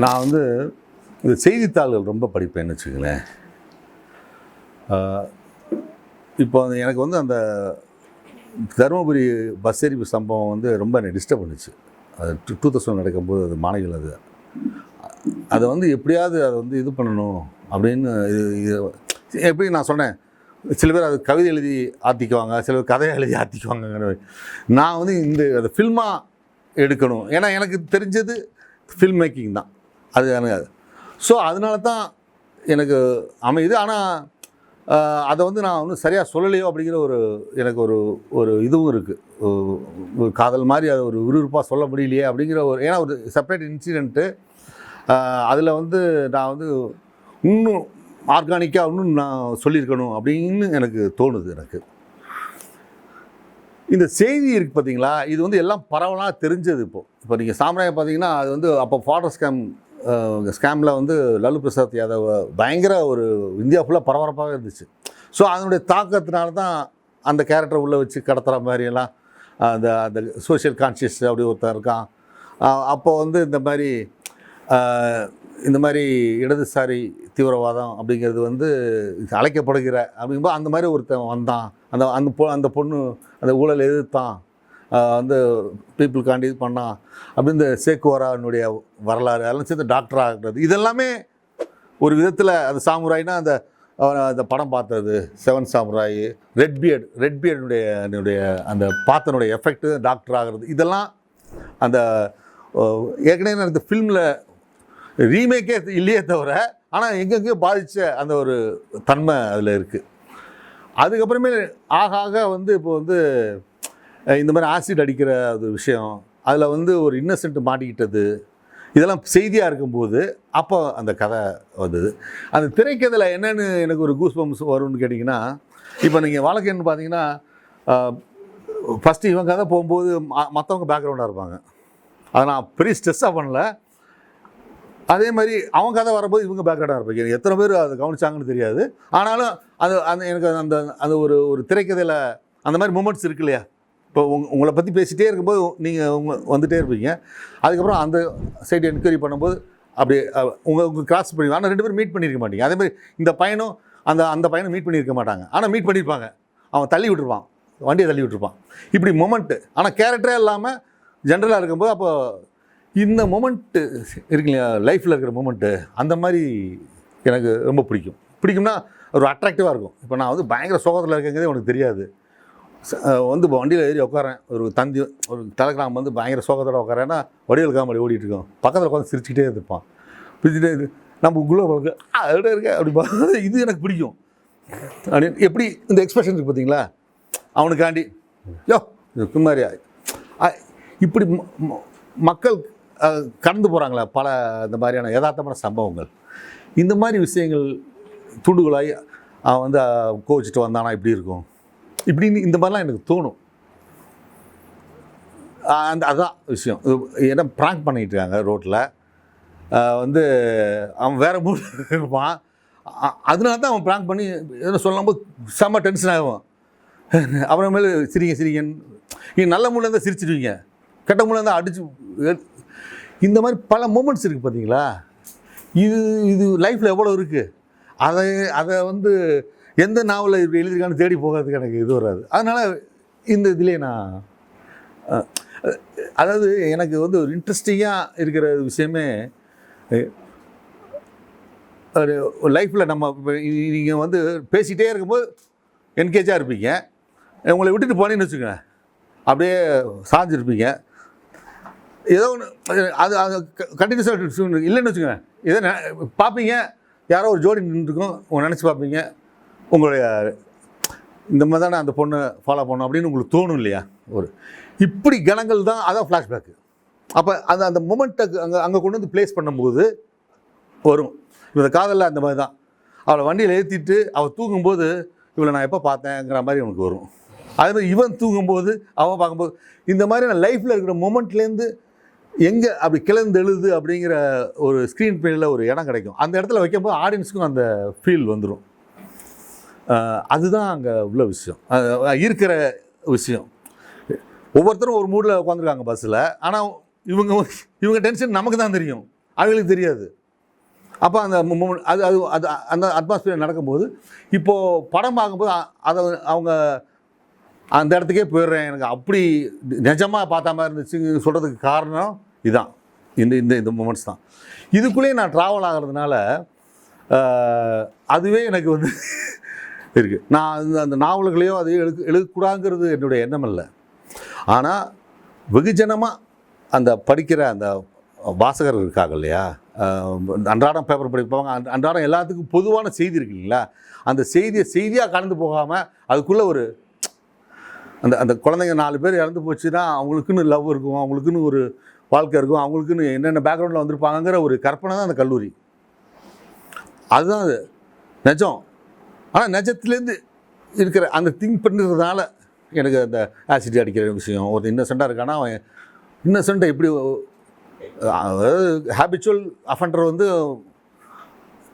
நான் வந்து இந்த செய்தித்தாள்கள் ரொம்ப படிப்பேன்னு வச்சுக்கங்களேன். இப்போ எனக்கு வந்து அந்த தருமபுரி பஸ் எரிப்பு சம்பவம் வந்து ரொம்ப என்னை டிஸ்டர்ப் பண்ணுச்சு. அது 2000 நடக்கும்போது அது மாணவிகள் அதை வந்து எப்படியாவது அதை வந்து இது பண்ணணும் அப்படின்னு எப்படி நான் சொன்னேன். சில பேர் அது கவிதை எழுதி ஆற்றிக்குவாங்க, சில பேர் கதையை எழுதி ஆற்றிக்குவாங்கங்கிற. நான் வந்து அதை ஃபில்மாக எடுக்கணும். ஏன்னா எனக்கு தெரிஞ்சது ஃபில்ம் மேக்கிங் தான். அது எனக்கு ஸோ அதனால தான் எனக்கு அமையுது. ஆனால் அதை வந்து நான் வந்து சரியாக சொல்லலையோ அப்படிங்கிற எனக்கு ஒரு இதுவும் இருக்குது. ஒரு காதல் மாதிரி அதை ஒரு விறுவிறுப்பாக சொல்ல முடியலையே அப்படிங்கிற ஏன்னா ஒரு செப்பரேட் இன்சிடெண்ட்டு. அதில் வந்து நான் வந்து இன்னும் ஆர்கானிக்காக இன்னும் நான் சொல்லியிருக்கணும் அப்படின்னு எனக்கு தோணுது. எனக்கு இந்த செய்தி இருக்குது பார்த்தீங்களா, இது வந்து எல்லாம் பரவலாக தெரிஞ்சது. இப்போ நீங்கள் சாம்ராஜ்யம் பார்த்தீங்கன்னா அது வந்து அப்போ ஃபாடர் ஸ்கேமில் வந்து லல்லு பிரசாத் யாதவ் பயங்கர ஒரு இந்தியா ஃபுல்லாக பரபரப்பாகவே இருந்துச்சு. ஸோ அதனுடைய தாக்கத்தினால தான் அந்த கேரக்டரை உள்ளே வச்சு கடத்துகிற மாதிரியெல்லாம் அந்த சோஷியல் கான்ஷியஸ் அப்படி ஒருத்தர் இருக்கான். அப்போ வந்து இந்த மாதிரி இடதுசாரி தீவிரவாதம் அப்படிங்கிறது வந்து அழைக்கப்படுகிற அப்படிங்கும்போது அந்த மாதிரி ஒருத்தன் வந்தான். அந்த பொண்ணு அந்த ஊழல் எதிர்த்தான், வந்து பீப்புளுக்காண்டி இது பண்ணான் அப்படின்னு இந்த சேக்குவாரானுடைய வரலாறு அதெல்லாம் சேர்த்து டாக்டர் ஆகிறது. இதெல்லாமே ஒரு விதத்தில் அது சாமுராய்னா அந்த படம் பார்த்தது 7 சாமுராய், ரெட்பியர்டுடைய அந்த பார்த்தனுடைய எஃபெக்ட்டு டாக்டர் ஆகிறது. இதெல்லாம் அந்த ஏற்கனவே அந்த ஃபில்மில் ரீமேக்கே இல்லையே தவிர ஆனால் எங்கெங்கேயோ பாதித்த அந்த ஒரு தன்மை அதில் இருக்குது. அதுக்கப்புறமே ஆக வந்து இப்போ வந்து இந்த மாதிரி ஆசிட் அடிக்கிற ஒரு விஷயம், அதில் வந்து ஒரு இன்னசென்ட் மாட்டிக்கிட்டது, இதெல்லாம் செய்தியாக இருக்கும்போது அப்போ அந்த கதை வந்தது. அந்த திரைக்கதையில் என்னென்னு எனக்கு ஒரு கூஸ் பம்ப்ஸ் வரும்னு கேட்டிங்கன்னா, இப்போ நீங்கள் வாழ்க்கைன்னு பார்த்தீங்கன்னா ஃபஸ்ட்டு இவன் கதை போகும்போது மற்றவங்க பேக்ரவுண்டாக இருப்பாங்க. அதை நான் பெரிய ஸ்ட்ரெஸ்ஸாக பண்ணல. அதே மாதிரி அவங்க கதை வரும்போது இவங்க பேக்ரவுண்டாக இருப்பாங்க. எனக்கு எத்தனை பேர் அதை கவனிச்சாங்கன்னு தெரியாது. ஆனாலும் எனக்கு அந்த ஒரு திரைக்கதையில் அந்த மாதிரி மூமெண்ட்ஸ் இருக்கு இல்லையா. இப்போ உங்களை பற்றி பேசிகிட்டே இருக்கும்போது நீங்கள் வந்துகிட்டே இருப்பீங்க. அதுக்கப்புறம் அந்த சைடு என்கொயரி பண்ணும்போது அப்படியே உங்கள் கிராஸ் பண்ணி, ஆனால் 2 பேரும் மீட் பண்ணியிருக்க மாட்டீங்க. அதேமாதிரி இந்த பையனும் அந்த பையனும் மீட் பண்ணியிருக்க மாட்டாங்க. ஆனால் மீட் பண்ணியிருப்பாங்க. அவன் தள்ளி விட்டுருப்பான், வண்டியை தள்ளி விட்டுருப்பான். இப்படி மொமெண்ட்டு. ஆனால் கேரக்டரே இல்லாமல் ஜென்ரலாக இருக்கும்போது அப்போ இந்த மொமெண்ட்டு இருக்கு இல்லையா, லைஃப்பில் இருக்கிற மொமெண்ட்டு, அந்த மாதிரி எனக்கு ரொம்ப பிடிக்கும்னா ஒரு அட்ராக்டிவாக இருக்கும். இப்போ நான் வந்து பயங்கர சோகத்தில் இருக்கங்கிறதே உனக்கு தெரியாது. வந்து வண்டியில் ஏறி உட்காரேன், ஒரு டெலகிராம் வந்து பயங்கர சோகத்தோடு உட்காரேன்னா வடிவேல் காமெடி ஓடிட்டுருக்கோம். பக்கத்தில் உட்காந்து சிரிச்சுக்கிட்டே இருப்பான். பிரிச்சுட்டே இது நம்ம குள்ளே அதோட இருக்க அப்படி இது எனக்கு பிடிக்கும். அப்படின்னு எப்படி இந்த எக்ஸ்பிரஷன் இருக்குது பார்த்தீங்களா, அவனுக்காண்டி இது குமாரியா இப்படி மக்கள் கடந்து போகிறாங்களே பல இந்த மாதிரியான யதார்த்தமான சம்பவங்கள். இந்த மாதிரி விஷயங்கள் துண்டுகளாகி அவன் வந்து கோவிச்சிட்டு வந்தானா இப்படி இருக்கும் இப்படின்னு இந்த மாதிரிலாம் எனக்கு தோணும். அதான் விஷயம். ஏன்னா ப்ராங்க் பண்ணிகிட்டு இருக்காங்க ரோட்டில், வந்து அவன் வேறு மூட் இருப்பான். அதனால தான் அவன் ப்ராங்க் பண்ணி எதோ சொல்லும்போது செம்ம டென்ஷன் ஆகும். அப்புறமேலு சிரிங்கன்னு நீங்கள் நல்ல மூடில் இருந்தால் சிரிச்சிடுவீங்க, கெட்ட மூடில் இருந்தால் அடிச்சு. இந்த மாதிரி பல மூமெண்ட்ஸ் இருக்குது பார்த்தீங்களா. இது லைஃப்பில் எவ்வளோ இருக்குது. அதை வந்து எந்த நாவலில் இப்படி எழுதியிருக்கான்னு தேடி போகிறதுக்கு எனக்கு இது வராது. அதனால் இந்த இதிலே நான் அதாவது எனக்கு வந்து ஒரு இன்ட்ரெஸ்டிங்காக இருக்கிற விஷயமே ஒரு லைஃப்பில் நம்ம நீங்கள் வந்து பேசிகிட்டே இருக்கும்போது என்கேஜாக இருப்பீங்க. உங்களை விட்டுட்டு போனேன்னு வச்சுக்கோங்க, அப்படியே சாஞ்சிருப்பீங்க. ஏதோ ஒன்று அது கண்டினியூஸாக இல்லைன்னு வச்சுக்கோங்க, ஏதோ பார்ப்பீங்க, யாரோ ஒரு ஜோடி நின்றுருக்கும், உங்களை நினச்சி பார்ப்பீங்க. உங்களுடைய இந்த மாதிரி தானே அந்த பொண்ணை ஃபாலோ பண்ணணும் அப்படின்னு உங்களுக்கு தோணும் இல்லையா. இப்படி கணங்கள் தான் அதான் ஃப்ளாஷ்பேக்கு. அப்போ அந்த மொமெண்ட்டை அங்கே கொண்டு வந்து ப்ளேஸ் பண்ணும்போது வரும். இந்த காதலில் அந்த மாதிரி தான். அவளை வண்டியில் ஏற்றிட்டு அவள் தூங்கும்போது இவளை நான் எப்போ பார்த்தேங்கிற மாதிரி அவனுக்கு வரும். அதே மாதிரி இவன் தூங்கும்போது அவன் பார்க்கும்போது இந்த மாதிரி நான் லைஃப்பில் இருக்கிற மொமெண்ட்லேருந்து எங்கே அப்படி கிளந்து எழுது அப்படிங்கிற ஒரு ஸ்க்ரீன் பிளேயில் ஒரு இடம் கிடைக்கும். அந்த இடத்துல வைக்கும்போது ஆடியன்ஸுக்கும் அந்த ஃபீல் வந்துடும். அதுதான் அங்கே உள்ள விஷயம், இருக்கிற விஷயம். ஒவ்வொருத்தரும் ஒரு மூடில் உட்காந்துருக்காங்க பஸ்ஸில். ஆனால் இவங்க டென்ஷன் நமக்கு தான் தெரியும். அவங்களுக்கு தெரியாது. அப்போ அந்த அது அது அது அந்த அட்மாஸ்பியர் நடக்கும்போது இப்போது படம் பார்க்கும்போது அதை அவங்க அந்த இடத்துக்கே போயிடுறேன், எனக்கு அப்படி நிஜமாக பார்த்த மாதிரி இருந்துச்சு சொல்கிறதுக்கு காரணம் இதுதான், இந்த இந்த இந்த மூமெண்ட்ஸ் தான். இதுக்குள்ளேயே நான் ட்ராவல் ஆகிறதுனால அதுவே எனக்கு வந்து இருக்குது. நான் அந்த நாவல்களையோ அதையோ எழுதக்கூடாதுங்கிறது என்னுடைய எண்ணம் இல்லை. ஆனால் வெகுஜனமாக அந்த படிக்கிற அந்த வாசகர்கள் இருக்காங்க இல்லையா, அன்றாடம் பேப்பர் படிப்பாங்க, அன்றாடம் எல்லாத்துக்கும் பொதுவான செய்தி இருக்கு இல்லைங்களா, அந்த செய்தியாக கடந்து போகாமல் அதுக்குள்ளே ஒரு அந்த குழந்தைங்க 4 பேர் இறந்து போச்சுன்னா அவங்களுக்குன்னு லவ் இருக்கும், அவங்களுக்குன்னு ஒரு வாழ்க்கை இருக்கும், அவங்களுக்குன்னு என்னென்ன பேக்ரவுண்டில் வந்திருப்பாங்கிற ஒரு கற்பனை தான் அந்த கல்லூரி. அதுதான் அது நிஜம். ஆனால் நிஜத்துலேருந்து இருக்கிற அந்த திங்க் பண்ணுறதுனால எனக்கு அந்த ஆசிட் அடிக்கிற விஷயம், ஒரு இன்னசென்ட்டாக இருக்கானா அவன் இன்னசென்ட்டை எப்படி, அதாவது ஹேபிச்சுவல் அஃபண்டர் வந்து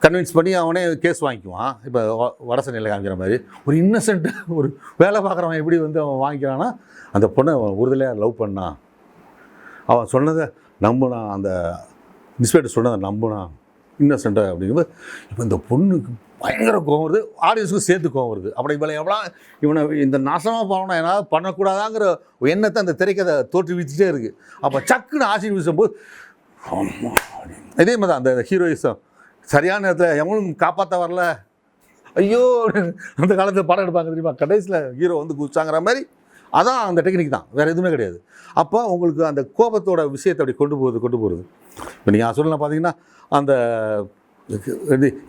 கன்வின்ஸ் பண்ணி அவனே கேஸ் வாங்கிக்குவான். இப்போ வடசென்னையில் காமிக்கிற மாதிரி ஒரு இன்னசென்ட் ஒரு வேலை பார்க்குறவன் எப்படி வந்து அவன் வாங்கிக்கிறான்னா, அந்த பொண்ணை அவன் உறுதலையாக லவ் பண்ணான், அவன் சொன்னதை நம்பினான், அந்த இன்ஸ்பெக்டர் சொன்னதை நம்பினான் இன்னசென்ட்டாக அப்படிங்கும்போது இப்போ இந்த பொண்ணுக்கு பயங்கர கோவம் வருது, ஆடியன்ஸுக்கும் சேர்த்து கோவம் வருது. அப்படி இவளை எவ்வளோ இவனை இந்த நாசமாக போனோன்னா என்னால் பண்ணக்கூடாதாங்கிற எண்ணத்தை அந்த திரைக்கதை தோற்றுவிச்சுட்டே இருக்குது. அப்போ சக்குன்னு ஆசிட் வீசும்போது இதே மாதிரி தான் அந்த ஹீரோயிசம் சரியான நேரத்தில் எவனும் காப்பாற்ற வரல, ஐயோ அந்த காலத்தில் படம் எடுப்பாங்க தெரியுமா, கடைசியில் ஹீரோ வந்து குச்சாங்கிற மாதிரி, அதான் அந்த டெக்னிக் தான், வேறு எதுவுமே கிடையாது. அப்போ உங்களுக்கு அந்த கோபத்தோட விஷயத்தை அப்படி கொண்டு போகிறது. இப்போ நீங்கள் சொல்லலாம் பார்த்தீங்கன்னா அந்த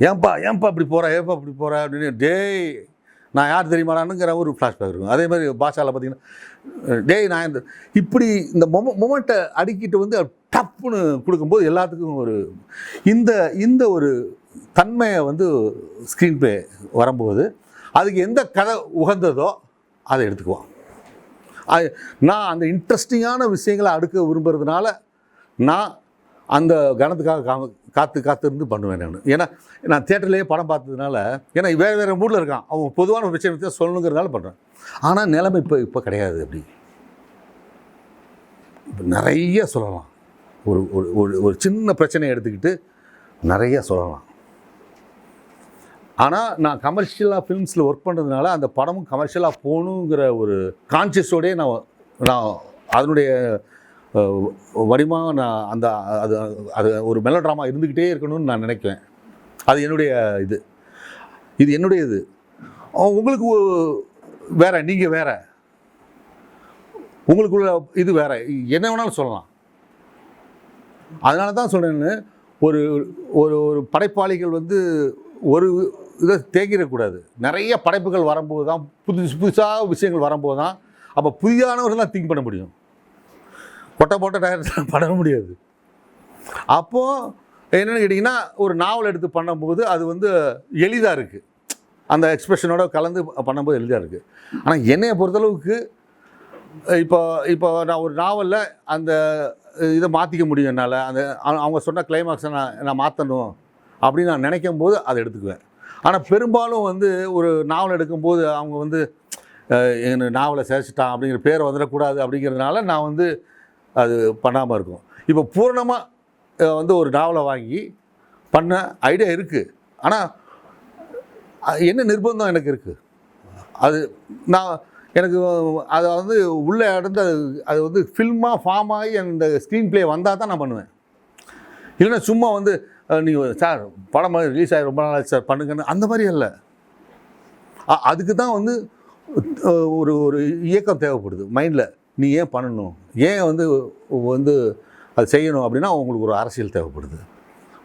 ஏன்பா இப்படி போகிற அப்படின்னு டேய் நான் யார் தெரியுமாடானுங்கிற ஒரு ஃப்ளாஷ்பேக் இருக்கும். அதே மாதிரி பாஷாவில் பார்த்தீங்கன்னா டேய் நான் இப்படி இந்த மொமெண்ட்டை அடிக்கிட்டு வந்து டப்புன்னு கொடுக்கும்போது எல்லாத்துக்கும் ஒரு இந்த ஒரு தன்மையை வந்து ஸ்க்ரீன் ப்ளே வரும்போது அதுக்கு எந்த கதை உகந்ததோ அதை எடுத்துக்குவான். நான் அந்த இன்ட்ரெஸ்டிங்கான விஷயங்களை அடுக்க விரும்புறதுனால நான் அந்த கணத்துக்காக காத்து இருந்து பண்ணுவேன் நான். ஏன்னா நான் தியேட்டர்லேயே படம் பார்த்ததுனால, ஏன்னா வேறு மூடில் இருக்கான், அவன் பொதுவான விஷயத்தை சொல்லணுங்கிறதுனால பண்ணுறேன். ஆனால் நிலைமை இப்போ கிடையாது. அப்படி இப்போ நிறைய சொல்லலாம். ஒரு ஒரு சின்ன பிரச்சனையை எடுத்துக்கிட்டு நிறைய சொல்லலாம். ஆனால் நான் கமர்ஷியலாக ஃபிலிம்ஸில் ஒர்க் பண்ணுறதுனால அந்த படமும் கமர்ஷியலாக போகணுங்கிற ஒரு கான்ஷியஸோடையே நான் அதனுடைய வடிவமாக நான் அந்த அது ஒரு மெலோ ட்ராமா இருந்துக்கிட்டே இருக்கணும்னு நான் நினைக்குவேன். அது என்னுடைய இது என்னுடைய இது. உங்களுக்கு வேறு, நீங்கள் வேறு, உங்களுக்குள்ள இது வேறு, என்ன வேணாலும் சொல்லலாம். அதனால தான் சொல்கிறேன்னு ஒரு ஒரு ஒரு படைப்பாளிகள் வந்து ஒரு இதை தேங்கிடக்கூடாது. நிறைய படைப்புகள் வரும்போது தான் புதுசாக விஷயங்கள் வரும்போது தான் அப்போ புதியானவர்கள்லாம் திங்க் பண்ண முடியும். போட்ட டயத்தில் பண்ண முடியாது. அப்போது என்னென்னு கேட்டிங்கன்னா ஒரு நாவல் எடுத்து பண்ணும்போது அது வந்து எளிதாக இருக்குது, அந்த எக்ஸ்பிரஷனோட கலந்து பண்ணும்போது எளிதாக இருக்குது. ஆனால் என்னையை பொறுத்தளவுக்கு இப்போ நான் ஒரு நாவலில் அந்த இதை மாற்றிக்க முடியும் என்னால், அந்த அவங்க சொன்ன கிளைமாக்ஸை நான் மாற்றணும் அப்படின்னு நான் நினைக்கும் போது அதை எடுத்துக்குவேன். ஆனால் பெரும்பாலும் வந்து ஒரு நாவல் எடுக்கும்போது அவங்க வந்து என் நாவலை சேர்த்துட்டான் அப்படிங்கிற பேர் வந்துடக்கூடாது அப்படிங்கிறதுனால நான் வந்து அது பண்ணாமல் இருக்கும். இப்போ பூரணமாக வந்து ஒரு நாவலை வாங்கி பண்ண ஐடியா இருக்குது. ஆனால் என்ன நிர்பந்தம் எனக்கு இருக்குது, அது நான் எனக்கு அதை வந்து உள்ளே இடந்து அது வந்து ஃபில்மாக ஃபார்ம் ஆகி அந்த ஸ்க்ரீன் ப்ளே வந்தால் தான் நான் பண்ணுவேன். இல்லைன்னா சும்மா வந்து நீங்கள் சார் படம் ரிலீஸ் ஆகி ரொம்ப நாள் சார் பண்ணுங்கன்னு அந்த மாதிரி இல்லை. அதுக்கு தான் வந்து ஒரு ஒரு இயக்கம் தேவைப்படுது மைண்டில். நீ ஏன் பண்ணணும், ஏன் வந்து அது செய்யணும் அப்படின்னா உங்களுக்கு ஒரு அரசியல் தேவைப்படுது,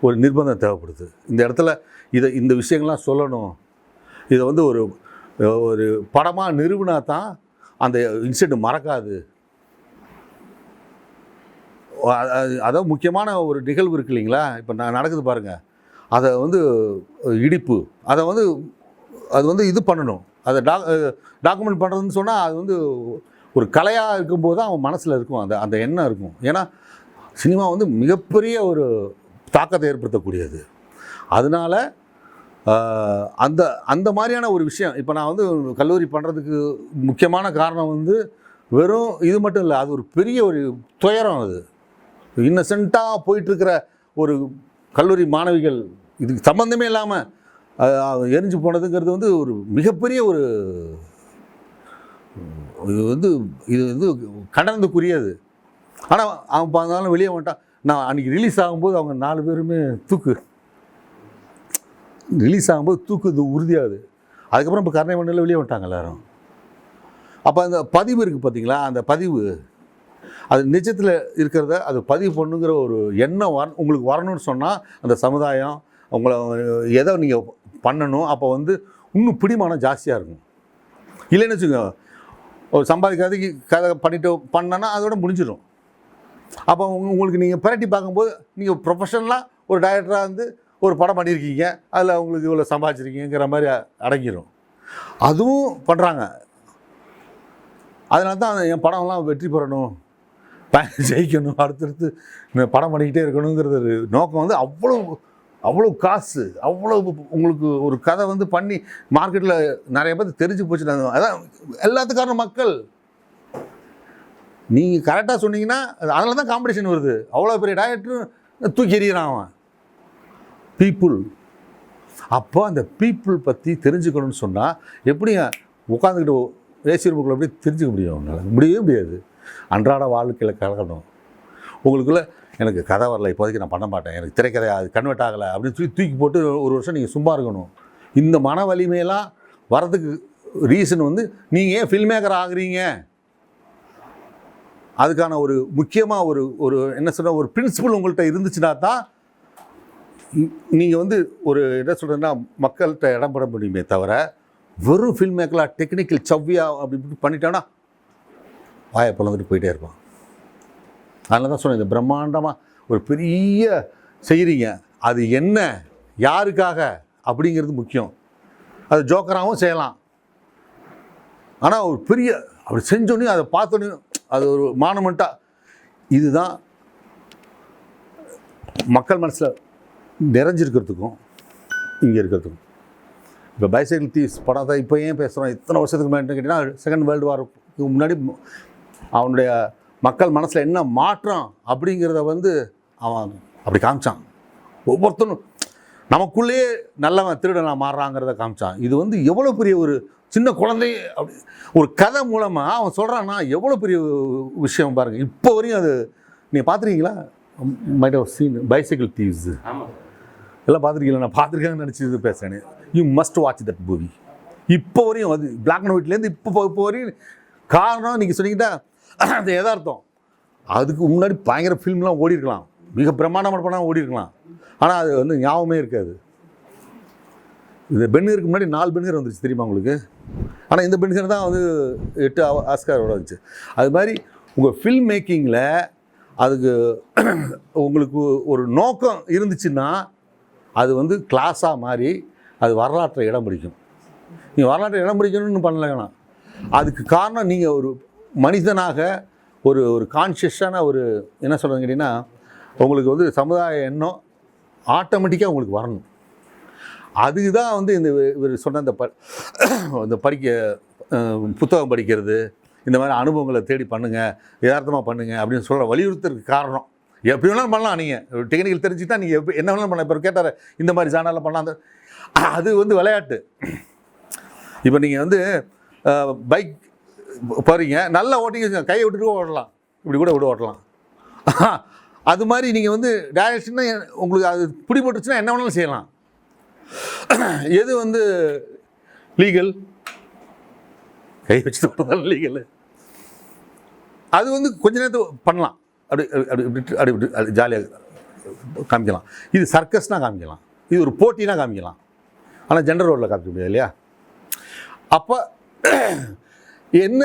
ஒரு நிர்பந்தம் தேவைப்படுது. இந்த இடத்துல இந்த விஷயங்கள்லாம் சொல்லணும், இதை வந்து ஒரு ஒரு படமாக நிறுவனா தான் அந்த இன்சிடென்ட் மறக்காது. அதான் முக்கியமான ஒரு நிகழ்வு இருக்குது இல்லைங்களா, இப்போ நான் நடக்குது பாருங்கள், அதை வந்து இடிப்பு, அதை வந்து அது வந்து இது பண்ணணும், அதை டாக்குமெண்ட் பண்ணுறதுன்னு சொன்னால் அது வந்து ஒரு கலையாக இருக்கும்போது தான் அவன் மனசில் இருக்கும், அந்த எண்ணம் இருக்கும். ஏன்னா சினிமா வந்து மிகப்பெரிய ஒரு தாக்கத்தை ஏற்படுத்தக்கூடியது. அதனால் அந்த மாதிரியான ஒரு விஷயம் இப்போ நான் வந்து கல்லூரி பண்ணுறதுக்கு முக்கியமான காரணம் வந்து வெறும் இது மட்டும் இல்லை, அது ஒரு பெரிய ஒரு துயரம். அது இன்னசென்ட்டாக போயிட்டுருக்கிற ஒரு கல்லூரி மாணவிகள் இதுக்கு சம்மந்தமே இல்லாமல் எரிஞ்சு போனதுங்கிறது வந்து ஒரு மிகப்பெரிய ஒரு இது வந்து கண்டனத்துக்குரியது. ஆனால் அவன் பார்த்தாலும் வெளியே வந்துட்டான். நான் அன்றைக்கி ரிலீஸ் ஆகும்போது அவங்க 4 பேருமே ரிலீஸ் ஆகும்போது தூக்கு உறுதியாகுது. அதுக்கப்புறம் இப்போ கருணை மண்ணில் வெளியே வந்துட்டாங்க எல்லோரும். அப்போ அந்த பதிவு இருக்குது பார்த்தீங்களா, அந்த பதிவு அது நிஜத்தில் இருக்கிறத அது பதிவு பண்ணுங்கிற ஒரு எண்ணம் உங்களுக்கு வரணும்னு சொன்னால் அந்த சமுதாயம் உங்களை எதை நீங்கள் பண்ணணும், அப்போ வந்து இன்னும் பிடிமானம் ஜாஸ்தியாக இருக்கும். இல்லைன்னு வச்சுக்கோங்க, ஒரு சம்பாதிக்காதக்கு கதை பண்ணிட்டு பண்ணனா அதோட முடிஞ்சிடும். அப்போ உங்களுக்கு நீங்கள் பிரட்டி பார்க்கும்போது நீங்கள் ப்ரொஃபஷனலாக ஒரு டைரக்டராக வந்து ஒரு படம் பண்ணியிருக்கீங்க, அதில் உங்களுக்கு இவ்வளோ சம்பாதிச்சிருக்கீங்கிற மாதிரி அடங்கிடும். அதுவும் பண்ணுறாங்க. அதனால தான் என் படம்லாம் வெற்றி பெறணும், ஜெயிக்கணும், அடுத்தடுத்து படம் பண்ணிக்கிட்டே இருக்கணுங்கிறது நோக்கம் வந்து அவ்வளோ காசு, அவ்வளோ உங்களுக்கு ஒரு கதை வந்து பண்ணி மார்க்கெட்டில் நிறைய பேர் தெரிஞ்சு போச்சு. அதான் எல்லாத்துக்கான மக்கள் நீங்கள் கரெக்டாக சொன்னீங்கன்னா அதனால தான் காம்படிஷன் வருது. அவ்வளோ பெரிய டைரக்டரும் தூக்கி எறிகிறான் அவன். பீப்புள். அப்போ அந்த பீப்புள் பற்றி தெரிஞ்சுக்கணும்னு சொன்னால் எப்படி உட்காந்துக்கிட்டு ஏசி ரூமுக்குள்ள எப்படி தெரிஞ்சுக்க முடியும்? அவங்களால முடியவே முடியாது. அன்றாட வாழ்க்கையில் கலக்கணும். உங்களுக்குள்ள எனக்கு கதை வரல, இப்போதைக்கு நான் பண்ண மாட்டேன், எனக்கு திரைக்கதை அது கன்வெர்ட் ஆகலை அப்படின்னு சொல்லி தூக்கி போட்டு ஒரு வருஷம் நீங்கள் சும்மா இருக்கணும். இந்த மன வலிமையெல்லாம் வரதுக்கு ரீசன் வந்து நீங்கள் ஏன் ஃபில்ம் மேக்கர் ஆகுறீங்க, அதுக்கான ஒரு முக்கியமாக ஒரு என்ன சொல்கிற ஒரு பிரின்சிபல் உங்கள்கிட்ட இருந்துச்சுன்னா தான் நீங்கள் வந்து ஒரு என்ன சொல்கிறேன்னா மக்கள்கிட்ட இடம் பெற முடியுமே தவிர வெறும் ஃபில்ம் மேக்கராக டெக்னிக்கல் சவ்வியாக அப்படி இப்படி பண்ணிட்டான்னா வாயை பிளந்துட்டு போயிட்டே இருப்பான். அதனால தான் சொன்னேன், இந்த பிரம்மாண்டமாக ஒரு பெரிய செய்கிறீங்க, அது என்ன யாருக்காக அப்படிங்கிறது முக்கியம். அது ஜோக்கராகவும் செய்யலாம். ஆனால் ஒரு பெரிய அப்படி செஞ்சோன்னே அதை பார்த்தோன்னே அது ஒரு மானுமெண்ட்டாக இதுதான் மக்கள் மனசில் நிறைஞ்சிருக்கிறதுக்கும் இங்கே இருக்கிறதுக்கும். இப்போ பைசைக்கிள் தீவ்ஸ் படம் தான் இப்போ ஏன் பேசுகிறோம், இத்தனை வருஷத்துக்கு முன்னாடி கேட்டிங்கன்னா செகண்ட் வேர்ல்டு வாருக்கு முன்னாடி அவனுடைய மக்கள் மனசில் என்ன மாற்றம் அப்படிங்கிறத வந்து அவன் அப்படி காமிச்சான். ஒவ்வொருத்தரும் நமக்குள்ளேயே நல்லவன் திருடனாக மாறுறாங்கிறத காமிச்சான். இது வந்து எவ்வளோ பெரிய ஒரு சின்ன குழந்தை அப்படி ஒரு கதை மூலமாக அவன் சொல்கிறான்னா எவ்வளோ பெரிய விஷயம் பாருங்கள். இப்போ வரையும் அது நீங்கள் பார்த்துருக்கீங்களா? Might have seen bicycle thieves எல்லாம் பார்த்துருக்கீங்களா? நான் பார்த்துருக்கேன்னு நினச்சி பேசுகிறேன். You must watch that movie. இப்போ வரையும் அது பிளாக் அண்ட் ஒயிட்லேருந்து இப்போ வரையும். காரணம் நீங்கள் சொன்னீங்கன்னா அது எதார்த்தம். அதுக்கு முன்னாடி பயங்கர ஃபில்ம்லாம் ஓடிருக்கலாம், மிக பிரமாண்டமான படம் ஓடிருக்கலாம். ஆனால் அது வந்து ஞாபகமே இருக்காது. இந்த பென்ஹருக்கு முன்னாடி 4 பென்ஹர் வந்துருச்சு தெரியுமா உங்களுக்கு? ஆனால் இந்த பென்ஹர் தான் வந்து 8 ஆஸ்காரோட வந்துச்சு. அது மாதிரி உங்கள் ஃபில்ம் மேக்கிங்கில் அதுக்கு உங்களுக்கு ஒரு நோக்கம் இருந்துச்சுன்னா அது வந்து கிளாஸாக மாறி அது வரலாற்றை இடம் பிடிக்கும். நீங்கள் வரலாற்றை இடம் பிடிக்கணும்னு பண்ணலைன்னா அதுக்கு காரணம் நீங்கள் ஒரு மனிதனாக ஒரு கான்ஷியஸான ஒரு என்ன சொல்கிறது கேட்டிங்கன்னா உங்களுக்கு வந்து சமுதாய எண்ணம் ஆட்டோமேட்டிக்காக உங்களுக்கு வரணும். அதுதான் வந்து இவர் சொன்ன இந்த புத்தகம் படிக்கிறது, இந்த மாதிரி அனுபவங்களை தேடி பண்ணுங்கள், யதார்த்தமாக பண்ணுங்கள் அப்படின்னு சொல்கிற வலியுறுத்துறதுக்கு காரணம். எப்படி வேணாலும் பண்ணலாம். நீங்கள் டெக்னிக்கல் தெரிஞ்சுக்கிட்டா நீங்கள் எப்படி என்ன வேணாலும் பண்ணலாம். இப்போ கேட்டார் இந்த மாதிரி ஜானரில் பண்ணலாம், அது வந்து விளையாட்டு. இப்போ நீங்கள் வந்து பைக் போகிறீங்க, நல்லா ஓட்டிங்க, கையை விட்டுட்டு ஓடலாம், இப்படி கூட ஓட்டலாம். அது மாதிரி நீங்கள் வந்து டைரக்ஷன்னா உங்களுக்கு அது பிடிபட்டுச்சுன்னா என்ன வேணாலும் செய்யலாம். எது வந்து லீகல்? கை வச்சு ஓட்டுறதால லீகல். அது வந்து கொஞ்ச நேரத்துக்கு பண்ணலாம், அப்படி அப்படி ஜாலியாக காமிக்கலாம். இது சர்க்கஸ்னால் காமிக்கலாம், இது ஒரு போட்டினா காமிக்கலாம். ஆனால் ஜெண்டர் ரோடில் காமிக்க முடியாது இல்லையா? அப்போ என்ன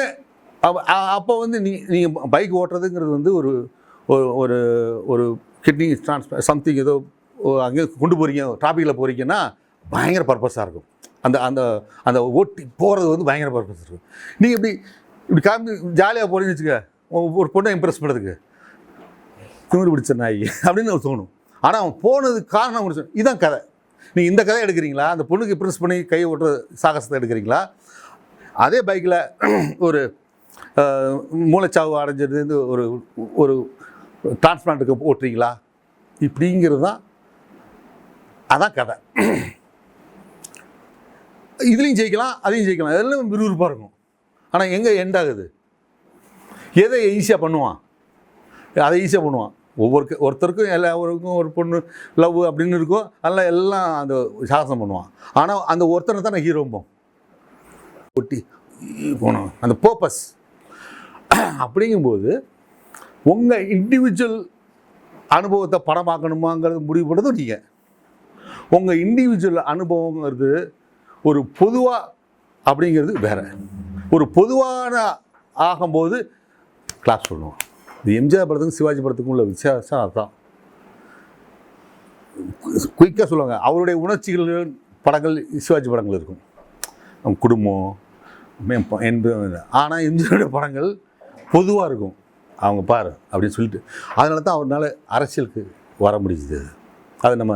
அப்போ வந்து நீங்கள் பைக் ஓட்டுறதுங்கிறது வந்து ஒரு ஒரு ஒரு கிட்னி சம்திங் ஏதோ அங்கே கொண்டு போகிறீங்க, டிராஃபிக்கில் போகிறீங்கன்னா பயங்கர பர்பஸாக இருக்கும். அந்த அந்த அந்த ஓட்டி போகிறது வந்து பயங்கர பர்பஸ் இருக்கும். நீங்கள் இப்படி காமி ஜாலியாக போகிறீங்கன்னு வச்சுக்க, ஒரு பொண்ணை இம்ப்ரெஸ் பண்ணுறதுக்கு திமிரு பிடிச்ச நாய் அப்படின்னு தோணும். ஆனால் அவன் போனதுக்கு காரணம் முடிச்சு இதுதான் கதை. நீங்கள் இந்த கதை எடுக்கிறீங்களா, அந்த பொண்ணுக்கு இம்ப்ரெஸ் பண்ணி கை ஓட்டுற சாகசத்தை எடுக்கிறீங்களா, அதே பைக்கில் ஒரு மூளைச்சாவு அடைஞ்சது ஒரு ஒரு டிரான்ஸ்பிளான்ட்டுக்கு ஓட்டுறீங்களா, இப்படிங்கிறது தான் அதான் கதை. இதுலேயும் ஜெயிக்கலாம், அதையும் ஜெயிக்கலாம், எல்லாம் விறுவிறுப்பாக இருக்கும். ஆனால் எங்கே எண்ட் ஆகுது? எதை ஈஸியாக பண்ணுவான்? அதை ஈஸியாக பண்ணுவான். ஒருத்தருக்கும் எல்லாருக்கும் ஒரு பொண்ணு லவ் அப்படின்னு இருக்கும், அதெல்லாம் எல்லாம் அந்த சாகசம் பண்ணுவான். ஆனால் அந்த ஒருத்தனை தான் நான் ஹீரோம்போம் ஒட்டி போனோம் அந்த பர்பஸ். அப்படிங்கும்போது உங்கள் இண்டிவிஜுவல் அனுபவத்தை படமாக்கணுமாங்கிறது முடிவு பண்ணுறதும் நீங்கள். உங்கள் இண்டிவிஜுவல் அனுபவங்கிறது ஒரு பொதுவாக அப்படிங்கிறது வேறு. ஒரு பொதுவான ஆகும்போது கிளாஸ் பண்ணுவோம். இது எம்ஜிஆர் படத்துக்கும் சிவாஜி படத்துக்கும் உள்ள வித்தியாசம் அதுதான். குயிக்காக சொல்லுவாங்க, அவருடைய உணர்ச்சிகள் படங்கள் சிவாஜி படங்கள் இருக்கும், நம்ம குடும்பம் என்பது. ஆனால் எம்ஜிஆருடைய படங்கள் பொதுவாக இருக்கும். அவங்க பாரு அப்படின்னு சொல்லிட்டு, அதனால தான் அவரால் அரசியலுக்கு வர முடிஞ்சுது. அது நம்ம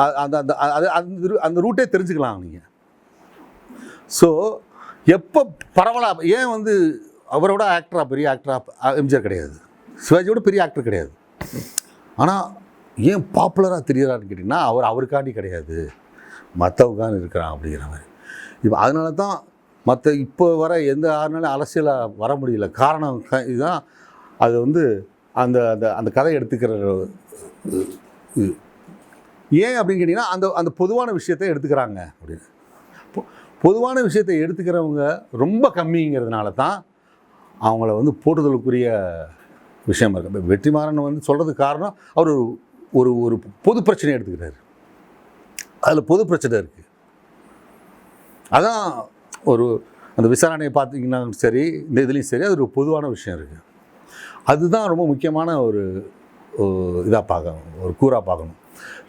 அந்த அந்த அந்த அந்த ரூட்டே தெரிஞ்சுக்கலாம் நீங்கள். ஸோ எப்போ பரவலாக ஏன் வந்து அவரோட ஆக்டராக பெரிய ஆக்டராக எம்ஜிஆர் கிடையாது, சிவாஜியோட பெரிய ஆக்டர் கிடையாது. ஆனால் ஏன் பாப்புலராக தெரியுறான்னு கேட்டிங்கன்னா அவருக்காண்டி கிடையாது, மற்றவங்க இருக்கிறான் அப்படிங்கிற மாதிரி. இப்போ அதனால தான் மற்ற இப்போ வர எந்த ஆறுனாலும் அரசியலாக வர முடியல. காரணம் இதுதான். அது வந்து அந்த அந்த அந்த கதை எடுத்துக்கிற இது ஏன் அப்படின்னு கேட்டிங்கன்னா அந்த அந்த பொதுவான விஷயத்தை எடுத்துக்கிறாங்க அப்படின்னு. பொதுவான விஷயத்தை எடுத்துக்கிறவங்க ரொம்ப கம்மிங்கிறதுனால தான் அவங்கள வந்து போட்டுதலுக்குரிய விஷயமா இருக்கு. இப்போ வெற்றிமாறன் வந்து சொல்கிறதுக்கு காரணம் அவர் ஒரு ஒரு பொது பிரச்சனையை எடுத்துக்கிறாரு, அதில் பொது பிரச்சனை இருக்குது. அதான் ஒரு அந்த விசாரணையை பார்த்தீங்கன்னா சரி, இந்த இதுலேயும் சரி, அது ஒரு பொதுவான விஷயம் இருக்குது. அதுதான் ரொம்ப முக்கியமான ஒரு இதாக பார்க்கணும், ஒரு கூறாக பார்க்கணும்.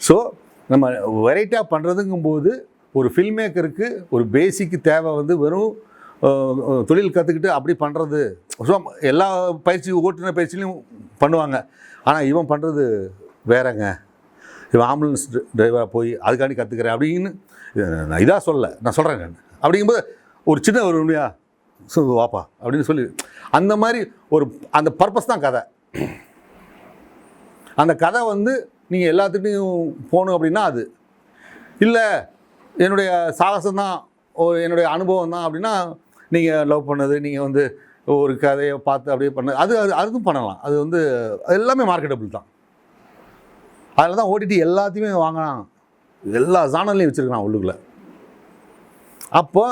ஸோ நம்ம வெரைட்டியாக பண்ணுறதுங்கும்போது ஒரு ஃபில்ம் மேக்கருக்கு ஒரு பேசிக்கு தேவை வந்து வெறும் தொழில் கற்றுக்கிட்டு அப்படி பண்ணுறது. ஸோ எல்லா ஓட்டுநர் பயிற்சியிலையும் பண்ணுவாங்க. ஆனால் இவன் பண்ணுறது வேறங்க, இவன் ஆம்புலன்ஸ் டிரைவராக போய் அதுக்காண்டி கற்றுக்கிறேன் அப்படின்னு நான் இதாக சொல்ல, நான் சொல்கிறேன் நான். அப்படிங்கும்போது ஒரு சின்ன ஒரு உண்மையா வாப்பா அப்படின்னு சொல்லி அந்த மாதிரி ஒரு அந்த பர்பஸ் தான் கதை. அந்த கதை வந்து நீங்கள் எல்லாத்துட்டையும் போகணும் அப்படின்னா அது இல்லை, என்னுடைய சாகசம் தான், என்னுடைய அனுபவம் தான் அப்படின்னா நீங்கள் லவ் பண்ணது, நீங்கள் வந்து ஒரு கதையை பார்த்து அப்படியே பண்ண அது அதுவும் பண்ணலாம். அது வந்து எல்லாமே மார்க்கெட்டபிள் தான். அதில் தான் ஓடிடி எல்லாத்தையுமே வாங்கினான், எல்லா ஜானல்லையும் வச்சுருக்கான் உள்ளுக்குள்ளே. அப்போ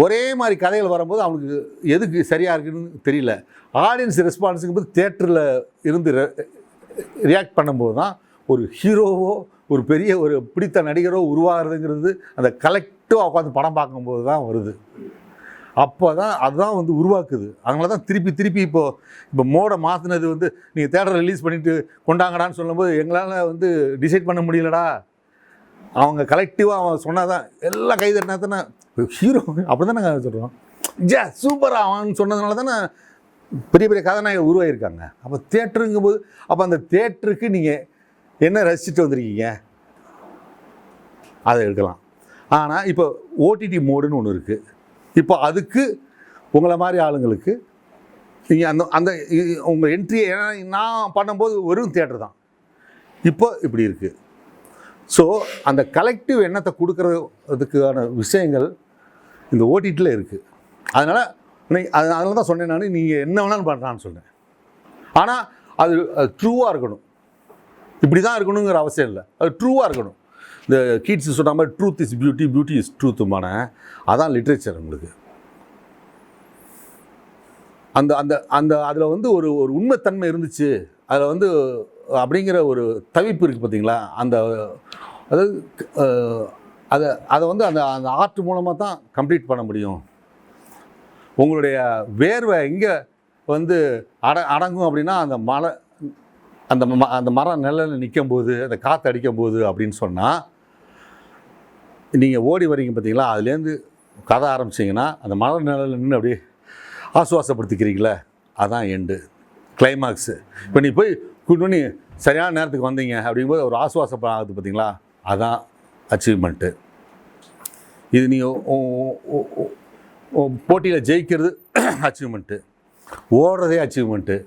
ஒரே மாதிரி கதைகள் வரும்போது அவனுக்கு எதுக்கு சரியாக இருக்குதுன்னு தெரியல. ஆடியன்ஸ் ரெஸ்பான்ஸுங்கும் போது தேட்டரில் இருந்து ரியாக்ட் பண்ணும்போது தான் ஒரு ஹீரோவோ ஒரு பெரிய ஒரு பிடித்த நடிகரோ உருவாகிறதுங்கிறது அந்த கலெக்டிவாக உட்காந்து படம் பார்க்கும்போது தான் வருது. அப்போ தான் அதுதான் வந்து உருவாக்குது. அதனால தான் திருப்பி இப்போ மோடை மாற்றினது வந்து நீங்கள் தேட்டரை ரிலீஸ் பண்ணிவிட்டு கொண்டாங்கடான்னு சொல்லும்போது எங்களால் வந்து டிசைட் பண்ண முடியலடா. அவங்க கலெக்டிவாக அவன் சொன்னால் தான் எல்லாம் கைதட்டினா தானே ஹீரோ. அப்படி தான் நாங்கள் சொல்கிறோம், சூப்பராக அவன் சொன்னதுனால தானே பெரிய பெரிய கதாநாயகர் உருவாகியிருக்காங்க. அப்போ தேட்டருங்கும்போது அப்போ அந்த தேட்டருக்கு நீங்கள் என்ன ரசிச்சுட்டு வந்திருக்கீங்க அதை எடுக்கலாம். ஆனால் இப்போ ஓடிடி மோடுன்னு ஒன்று இருக்குது. இப்போ அதுக்கு உங்களை மாதிரி ஆளுங்களுக்கு நீங்கள் அந்த அந்த உங்கள் என்ட்ரியை, ஏன்னா நான் பண்ணும்போது வெறும் தேட்டர் தான், இப்போ இப்படி இருக்குது. ஸோ அந்த கலெக்டிவ் எண்ணத்தை கொடுக்கறதுக்கான விஷயங்கள் இந்த ஓடிடியில் இருக்குது. அதனால தான் சொன்னேன் நான், நீங்கள் என்ன வேணாலும் பண்ணுறான்னு சொன்னேன். ஆனால் அது ட்ரூவாக இருக்கணும், இப்படி தான் இருக்கணுங்கிற அவசியம் இல்லை, அது ட்ரூவாக இருக்கணும். இந்த கீட்ஸ் சொன்ன மாதிரி truth is beauty, beauty is ட்ரூத்துமான அதான் லிட்ரேச்சர். உங்களுக்கு அந்த அந்த அந்த அதில் வந்து ஒரு ஒரு உண்மைத்தன்மை இருந்துச்சு அதில் வந்து அப்படிங்கிற ஒரு தவிப்பு இருக்குது பார்த்தீங்களா. அந்த அதாவது அதை வந்து அந்த அந்த ஆர்ட் மூலமாக தான் கம்ப்ளீட் பண்ண முடியும். உங்களுடைய வேர்வை எங்கே வந்து அடங்கும் அப்படின்னா அந்த மலை அந்த மரம் நிழலில் நிற்கும் போது, அந்த காற்று அடிக்கும் போது அப்படின்னு சொன்னால், நீங்கள் ஓடி வரீங்க பார்த்தீங்களா, அதுலேருந்து கதை ஆரம்பிச்சிங்கன்னா அந்த மரம் நிழலில் நின்று அப்படியே ஆசுவாசப்படுத்திக்கிறீங்களே, அதான் எண்டு கிளைமாக்ஸு. இப்போ நீ போய் கூட்டு சரியான நேரத்துக்கு வந்தீங்க அப்படிங்கும்போது ஒரு ஆசுவாசம் ஆகுது பார்த்தீங்களா, அதான் அச்சீவ்மெண்ட்டு. இது நீங்கள் போட்டியில் ஜெயிக்கிறது அச்சீவ்மெண்ட்டு, ஓடுறதே அச்சீவ்மெண்ட்டு.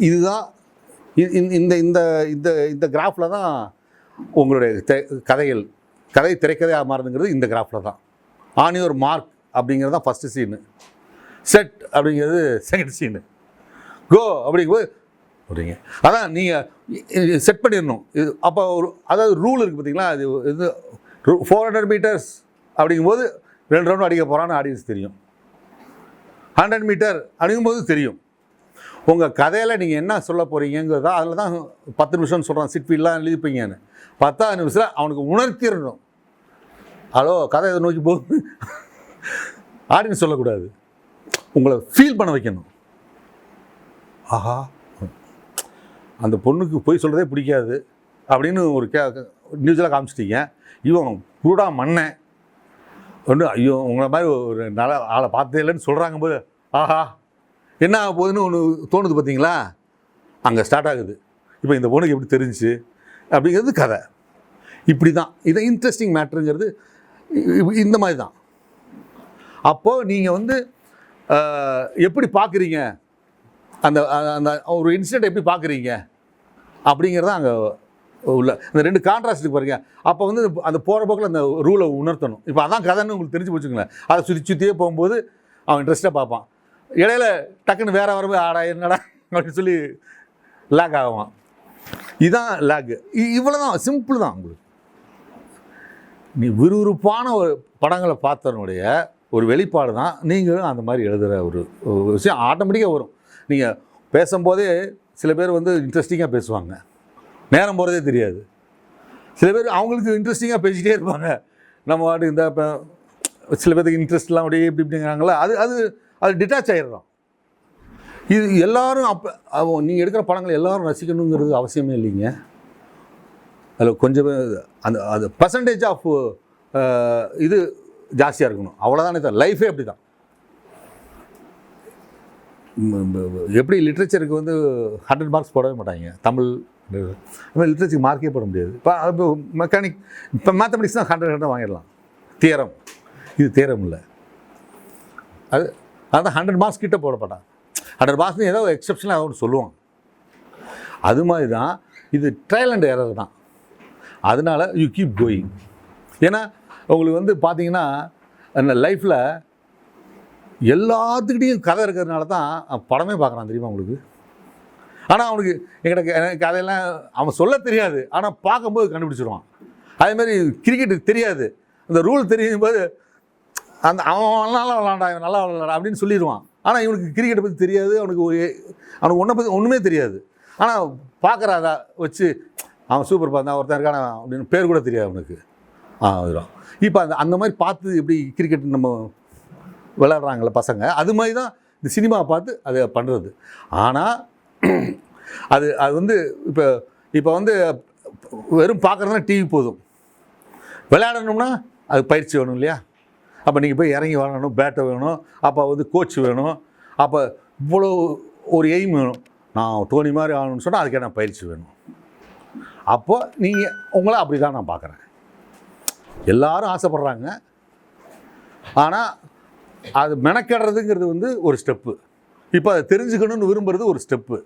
இதுதான் இந்த இந்த இந்த இந்த கிராஃபில் தான் உங்களுடைய கதை திரைக்கதையாக மாறுதுங்கிறது இந்த கிராஃபில் தான். ஆன் யுவர் மார்க் அப்படிங்கிறது தான் ஃபஸ்ட்டு சீனு, செட் அப்படிங்கிறது செகண்ட் சீனு, கோ அப்படிங்கும்போது அப்படிங்க. அதான் நீங்கள் செட் பண்ணிடணும். இது அப்போ அதாவது ரூல் இருக்குது பார்த்தீங்களா, இது 400 மீட்டர்ஸ் அப்படிங்கும்போது 2 ரவுண்டு அடிக்க போகிறான்னு ஆடியன்ஸ் தெரியும். 100 மீட்டர் அடிக்கும்போது தெரியும். உங்கள் கதையில் நீங்கள் என்ன சொல்ல போகிறீங்கிறது தான். அதில் தான் 10 நிமிஷம்னு சொல்கிறான், சிட்ஃபீல்டெலாம் எழுதிப்பீங்கன்னு. 10ஆவது நிமிஷத்தில் அவனுக்கு உணர்த்திடணும். ஹலோ கதை இதை நோக்கி போகுது, ஆடியன்ஸ் சொல்லக்கூடாது, உங்களை ஃபீல் பண்ண வைக்கணும். ஆஹா அந்த பொண்ணுக்கு போய் சொல்கிறதே பிடிக்காது அப்படின்னு ஒரு நியூஸில் காமிச்சிட்டீங்க. இவன் கூடா மண்ணேன் ஒன்று, ஐயோ உங்களை மாதிரி ஒரு நல்ல ஆளை பார்த்ததே இல்லைன்னு சொல்கிறாங்க போது ஆஹா என்ன ஆக போகுதுன்னு ஒன்று தோணுது பார்த்தீங்களா, அங்கே ஸ்டார்ட் ஆகுது. இப்போ இந்த பொண்ணுக்கு எப்படி தெரிஞ்சிச்சு அப்படிங்கிறது கதை. இப்படி தான் இதை இன்ட்ரெஸ்டிங் மேட்ருங்கிறது இந்த மாதிரி தான். அப்போது நீங்கள் வந்து எப்படி பார்க்குறீங்க, அந்த அந்த ஒரு இன்சிடெண்ட் எப்படி பார்க்குறீங்க அப்படிங்கிறதான் அங்கே உள்ள இந்த 2 கான்ட்ராஸ்ட்டுக்கு பாருங்க. அப்போ வந்து அந்த போகிற போக்கில் அந்த ரூலை உணர்த்தணும். இப்போ அதான் கதைன்னு உங்களுக்கு தெரிஞ்சு போச்சுங்களேன். அதை சுற்றியே போகும்போது அவன் இன்ட்ரெஸ்ட்டாக பார்ப்பான். இடையில டக்குன்னு வேறு வரவே ஆடா என்னடா அப்படின்னு சொல்லி லேக் ஆகுவான். இதுதான் லேக்கு. இவ்வளோ தான், சிம்பிள் தான். உங்களுக்கு நீ விறுவிறுப்பான ஒரு படங்களை பார்த்தனுடைய ஒரு வெளிப்பாடு தான் நீங்களும் அந்த மாதிரி எழுதுகிற ஒரு விஷயம் ஆட்டோமேட்டிக்காக வரும். நீங்கள் பேசும்போதே சில பேர் வந்து இன்ட்ரெஸ்டிங்காக பேசுவாங்க, நேரம் போகிறதே தெரியாது. சில பேர் அவங்களுக்கு இன்ட்ரெஸ்டிங்காக பேசிகிட்டே இருப்பாங்க. நம்ம வாட்டு இந்த இப்போ சில பேருக்கு இன்ட்ரெஸ்ட்லாம் அப்படியே இப்படி இப்படிங்கிறாங்களா, அது அது அது டிட்டாச் ஆகிடுறோம். இது எல்லோரும் அப்போ நீங்கள் எடுக்கிற படங்கள் எல்லோரும் ரசிக்கணுங்கிறது அவசியமே இல்லைங்க. அதில் கொஞ்சம் அந்த அது பர்சன்டேஜ் ஆஃப் இது ஜாஸ்தியாக இருக்கணும், அவ்வளோதானே. லைஃபே அப்படி தான். எப்படி லிட்ரேச்சருக்கு வந்து 100 மார்க்ஸ் போடவே மாட்டாங்க, தமிழ் லிட்ரேச்சருக்கு மார்க்கே போட முடியாது. இப்போ மெக்கானிக் இப்போ மேத்தமெட்டிக்ஸ் தான் 100 வாங்கிடலாம். தியரம், இது தியரம் இல்லை, அதுதான் 100 மார்க்ஸ் கிட்ட போட மாட்டாங்க. 100 மார்க்ஸ்னு ஏதோ எக்ஸப்ஷனாக ஒன்று சொல்லுவாங்க. அது மாதிரி தான் இது ட்ரையல் அண்ட் எரர் தான். அதனால் யூ கீப் கோயிங். ஏன்னா உங்களுக்கு வந்து பார்த்தீங்கன்னா அந்த லைஃப்பில் எல்லாத்துக்கிட்டையும் கதை இருக்கிறதுனால தான் படமே பார்க்குறான், தெரியுமா உங்களுக்கு. ஆனால் அவனுக்கு எனக்கு கதையெல்லாம் அவன் சொல்ல தெரியாது, ஆனால் பார்க்கும்போது கண்டுபிடிச்சிடுவான். அதேமாதிரி கிரிக்கெட்டுக்கு தெரியாது, அந்த ரூல் தெரியும் போது அந்த அவன் நல்லா விளாண்டா, இவன் நல்லா விளாண்டா அப்படின்னு சொல்லிடுவான். ஆனால் இவனுக்கு கிரிக்கெட்டை பற்றி தெரியாது, அவனுக்கு ஒன்றை பற்றி ஒன்றுமே தெரியாது. ஆனால் பார்க்குறாத வச்சு அவன் சூப்பர் பார்த்தா ஒருத்தன் இருக்கான அப்படின்னு பேர் கூட தெரியாது அவனுக்கு. அதுதான் இப்போ அந்த மாதிரி பார்த்து எப்படி கிரிக்கெட் நம்ம விளையாடுறாங்களே பசங்க, அது மாதிரி தான் இந்த சினிமாவை பார்த்து அதை பண்ணுறது. ஆனால் அது வந்து இப்போ வந்து வெறும் பார்க்குறதுனா டிவி போதும். விளையாடணும்னா அது பயிற்சி வேணும் இல்லையா. அப்போ நீங்கள் போய் இறங்கி விளையாடணும், பேட்டை வேணும், அப்போ வந்து கோச் வேணும், அப்போ இவ்வளோ ஒரு எய்ம் வேணும். நான் டோனி மாதிரி ஆகணும்னு சொன்னால் அதுக்கு என்ன பயிற்சி வேணும். அப்போ நீங்கள் உங்களை அப்படி தான் நான் பார்க்குறேன். எல்லோரும் ஆசைப்படுறாங்க, ஆனால் அது மெனக்கடுறதுங்கிறது வந்து ஒரு ஸ்டெப்பு. இப்போ அதை தெரிஞ்சுக்கணும்னு விரும்புகிறது ஒரு ஸ்டெப்பு.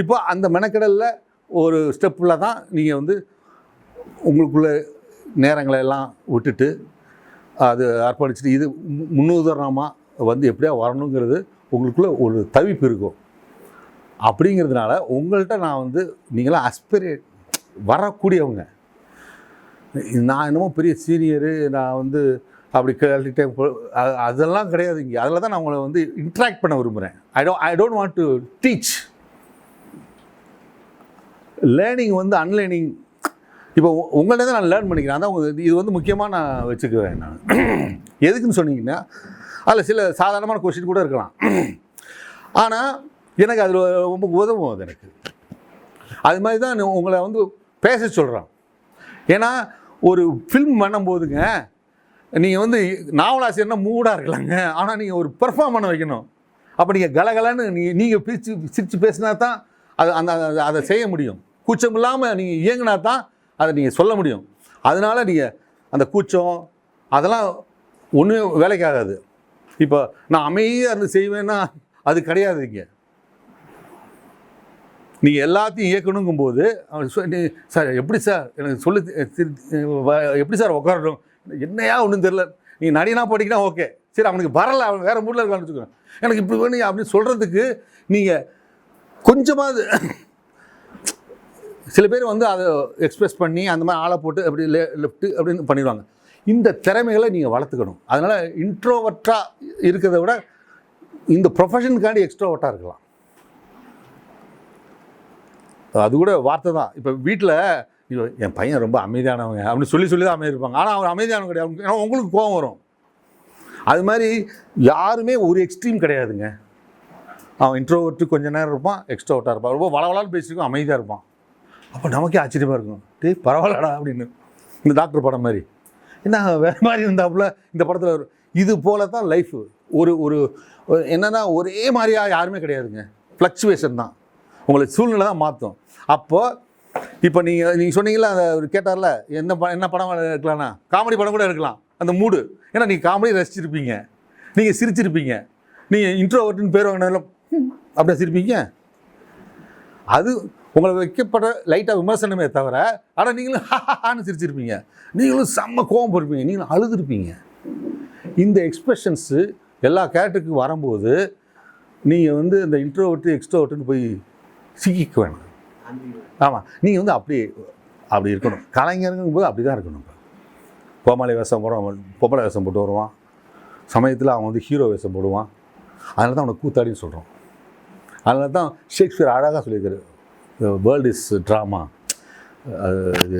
இப்போ அந்த மெனக்கடலில் ஒரு ஸ்டெப்பில் தான் நீங்கள் வந்து உங்களுக்குள்ள நேரங்களை எல்லாம் விட்டுட்டு அது அர்ப்பணிச்சுட்டு இது முன்னுதாரணமாக வந்து எப்படியா வரணுங்கிறது உங்களுக்குள்ளே ஒரு தவிப்பு இருக்கும். அப்படிங்கிறதுனால உங்கள்கிட்ட நான் வந்து நீங்களாம் அஸ்பிரேட் வரக்கூடியவங்க. நான் என்னமோ பெரிய சீனியரு, நான் வந்து அப்படி கேட்டுட்டே அதெல்லாம் கிடையாது இங்கே. அதில் தான் நான் உங்களை வந்து இன்ட்ராக்ட் பண்ண விரும்புகிறேன். I don't want to teach. Learning வந்து அன்லேர்னிங் இப்போ உங்கள்கிட்ட தான் நான் லேர்ன் பண்ணிக்கிறேன். அதான் இது வந்து முக்கியமாக நான் வச்சுக்குவேன். நான் எதுக்குன்னு சொன்னீங்கன்னா அதில் சில சாதாரணமான கொஸ்டின் கூட இருக்கலாம், ஆனால் எனக்கு அதில் ரொம்ப உதவும். அது எனக்கு அது மாதிரி தான் உங்களை வந்து பேச சொல்கிறேன். ஏன்னா ஒரு ஃபில்ம் பண்ணும்போதுங்க நீங்கள் வந்து நாவலாசிரியர்னா மூடாக இருக்கலாங்க, ஆனால் நீங்கள் ஒரு பெர்ஃபார்ம் பண்ண வைக்கணும். அப்போ நீங்கள் கலகலன்னு நீங்கள் சிரித்து பேசினா தான் அதை செய்ய முடியும். கூச்சம் இல்லாமல் நீங்கள் இயங்கினா தான் அதை நீங்கள் சொல்ல முடியும். அதனால் நீங்கள் அந்த கூச்சம் அதெல்லாம் ஒன்றுமே வேலைக்கு ஆகாது. இப்போ நான் அமைதியாக இருந்து செய்வேன்னா அது கிடையாது. இங்கே நீங்கள் எல்லாத்தையும் இயக்கணுங்கும்போது சார் எப்படி சார் எனக்கு சொல்லி எப்படி சார் உட்காரணும், என்னையா ஒன்றும் தெரில, நீங்கள் நடிகனாக போட்டிங்கன்னா ஓகே, சரி அவனுக்கு வரலை, அவன் வேறு மூடில் இருக்கான்னு வச்சுக்கோங்க, எனக்கு இப்படி வேணும் அப்படின்னு சொல்கிறதுக்கு நீங்கள் கொஞ்சமாவது சில பேர் வந்து அதை எக்ஸ்பிரஸ் பண்ணி அந்த மாதிரி ஆளை போட்டு அப்படி லெஃப்ட்டு அப்படின்னு பண்ணிடுவாங்க. இந்த திறமைகளை நீங்கள் வளர்த்துக்கணும். அதனால் இன்ட்ரோவர்ட்டாக இருக்கிறத விட இந்த ப்ரொஃபஷனுக்காண்டி எக்ஸ்ட்ரோவர்ட்டாக இருக்கலாம். அது கூட வார்த்தை தான். இப்போ வீட்டில் என் பையன் ரொம்ப அமைதியானவங்க அப்படின்னு சொல்லி தான் அமைதி இருப்பாங்க. ஆனால் அவர் அமைதியானவங்க கிடையாது, ஏன்னா உங்களுக்கு கோபம் வரும். அது மாதிரி யாருமே ஒரு எக்ஸ்ட்ரீம் கிடையாதுங்க. அவன் இன்ட்ரோவர்ட்டு கொஞ்சம் நேரம் இருப்பான், எக்ஸ்ட்ரோவர்ட்டாக இருப்பான், ரொம்ப வளவலான்னு பேசியிருக்கோம், அமைதியாக இருப்பான். அப்போ நமக்கே ஆச்சரியமாக இருக்கும், டேய் பரவாயில்லடா அப்படின்னு. இந்த டாக்டர் படம் மாதிரி என்ன வேறு மாதிரி இருந்தாப்புல இந்த படத்தில் வரும். இது போல தான் லைஃப். ஒரு என்னென்னா ஒரே மாதிரியாக யாருமே கிடையாதுங்க, ஃப்ளக்சுவேஷன் தான். உங்களை சூழ்நிலை தான் மாற்றும். அப்போது இப்போ நீங்கள் சொன்னீங்களா, அந்த கேட்டார்ல என்ன படம் எடுக்கலாம்னா காமெடி படம் கூட எடுக்கலாம், அந்த மூடு. ஏன்னா நீங்கள் காமெடி ரசிச்சிருப்பீங்க, நீங்கள் சிரிச்சிருப்பீங்க, நீங்கள் இன்ட்ரோவர்ட்டுன்னு பேர் வாங்கினாலும் அப்படியே சிரிப்பீங்க. அது உங்களை வைக்கப்பட்ட லைட்டாக விமர்சனமே தவிர, ஆனால் நீங்களும் ஹான்னு சிரிச்சிருப்பீங்க, நீங்களும் செம்ம கோவம் போயிருப்பீங்க, நீங்களும் அழுதுருப்பீங்க. இந்த எக்ஸ்ப்ரெஷன்ஸு எல்லா கேரக்டருக்கு வரும்போது நீங்கள் வந்து இந்த இன்ட்ரோவர்ட்டு எக்ஸ்ட்ரோவர்ட்டுன்னு போய் சிக்கிக்க வேணும். ஆமாம், நீங்கள் வந்து அப்படி இருக்கணும். கலைஞருங்கும் போது அப்படி தான் இருக்கணும். கோமாளி வேஷம் போடுவான், பொம்பளை வேஷம் போட்டு வருவான், சமயத்தில் அவன் வந்து ஹீரோ வேஷம் போடுவான். அதனால தான் அவனை கூத்தாடின்னு சொல்கிறோம். அதனால தான் ஷேக்ஸ்பியர் அழகாக சொல்லியிருக்காரு, வேர்ல்டு இஸ் ட்ராமா, இது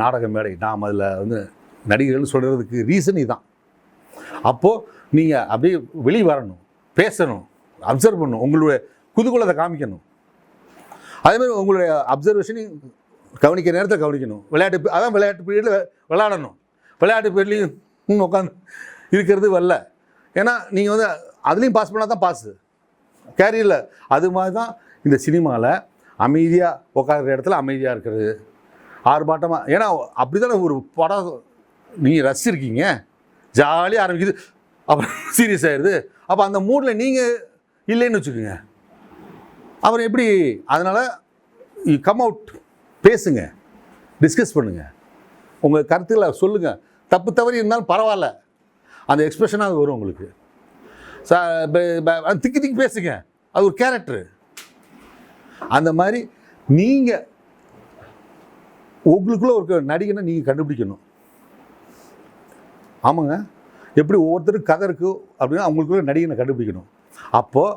நாடக மேடை, நாம் அதில் வந்து நடிகர்கள்னு சொல்கிறதுக்கு ரீசன் இதுதான். அப்போது நீங்கள் அப்படியே வெளியே வரணும், பேசணும், அப்சர்வ் பண்ணணும், உங்களுடைய குதூகலத்தை காமிக்கணும். அதேமாதிரி உங்களுடைய அப்சர்வேஷனையும் கவனிக்கிற நேரத்தில் கவனிக்கணும். விளையாட்டு பீரியடில் விளையாடணும். விளையாட்டு பீரியட்லேயும் உட்காந்து இருக்கிறது வரல. ஏன்னா நீங்கள் வந்து அதுலேயும் பாஸ் பண்ணால் தான் பாஸு கேரியரில். அது மாதிரி தான் இந்த சினிமாவில் அமைதியாக உட்கார்ற இடத்துல அமைதியாக இருக்கிறது, ஆர்ப்பாட்டமாக. ஏன்னா அப்படி தானே ஒரு படம் நீங்கள் ரசிச்சிருக்கீங்க, ஜாலியாக ஆரம்பிக்குது, அப்புறம் சீரியஸ் ஆகிடுது. அப்போ அந்த மூடில் நீங்கள் இல்லைன்னு வச்சுக்கோங்க, அப்புறம் எப்படி? அதனால் கம் அவுட், பேசுங்க, டிஸ்கஸ் பண்ணுங்கள், உங்கள் கருத்துக்களை சொல்லுங்கள். தப்பு தவறி இருந்தாலும் பரவாயில்ல, அந்த எக்ஸ்ப்ரெஷனாக அது வரும் உங்களுக்கு. திக்கி பேசுங்க, அது ஒரு கேரக்டரு. அந்த மாதிரி நீங்கள் உங்களுக்குள்ளே ஒரு நடிகனை நீங்கள் கண்டுபிடிக்கணும். ஆமாங்க, எப்படி ஒவ்வொருத்தரும் கதை இருக்குது அப்படின்னா அவங்களுக்குள்ள நடிகனை கண்டுபிடிக்கணும். அப்போது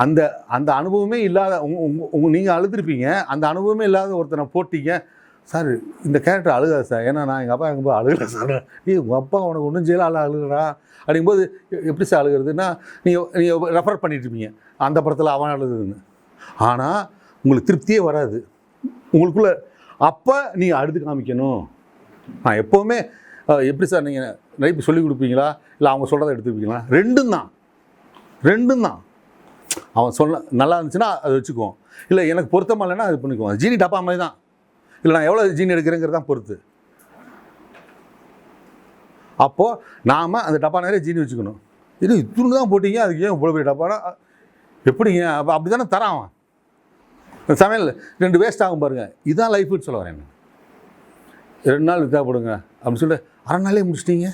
அந்த அனுபவமே இல்லாத நீங்கள் அழுதுருப்பீங்க, அந்த அனுபவமே இல்லாத ஒருத்தனை போட்டிங்க, சார் இந்த கேரக்டர் அழுகாது சார், ஏன்னா நான் எங்கள் அப்பா எங்கள் அழுகலை சார், உங்கள் அப்பா உனக்கு ஒன்றும் செய்யலாம் அழுகிறா அப்படிங்கும்போது எப்படி சார் அழுகிறதுனா நீங்கள் ரெஃபர் பண்ணிட்டுருப்பீங்க அந்த படத்தில் அவன் அழுதுன்னு. ஆனால் உங்களுக்கு திருப்தியே வராது உங்களுக்குள்ளே. அப்போ நீங்கள் அழுது காமிக்கணும். நான் எப்போவுமே எப்படி சார் நீங்கள் நடிப்பு சொல்லிக் கொடுப்பீங்களா இல்லை அவங்க சொல்கிறத எடுத்துப்பீங்களா? ரெண்டும் தான். அவன் சொல்ல நல்லா இருந்துச்சுன்னா அதை வச்சுக்குவோம், இல்லை எனக்கு பொருத்தமாக இல்லைன்னா அது பண்ணிக்குவோம். ஜீனி டப்பா மாதிரி தான், இல்லை நான் எவ்வளோ ஜீனி எடுக்கிறேங்கிறது தான் பொறுத்து. அப்போது நாம் அந்த டப்பா நிறைய ஜீனி வச்சுக்கணும். இது இத்துன்னு தான் போட்டிங்க, அதுக்கு ஏன் இவ்வளோ பெரிய டப்பானா எப்படிங்க? அப்போ அப்படி தானே தரான் அவன். சமையல் 2 வேஸ்ட் ஆகும் பாருங்கள், இதுதான் லைஃப்னு சொல்ல வரேன். 2 நாள் தேவைப்படுங்க அப்படின்னு சொல்லிட்டு அரை நாளே முடிச்சிட்டிங்க,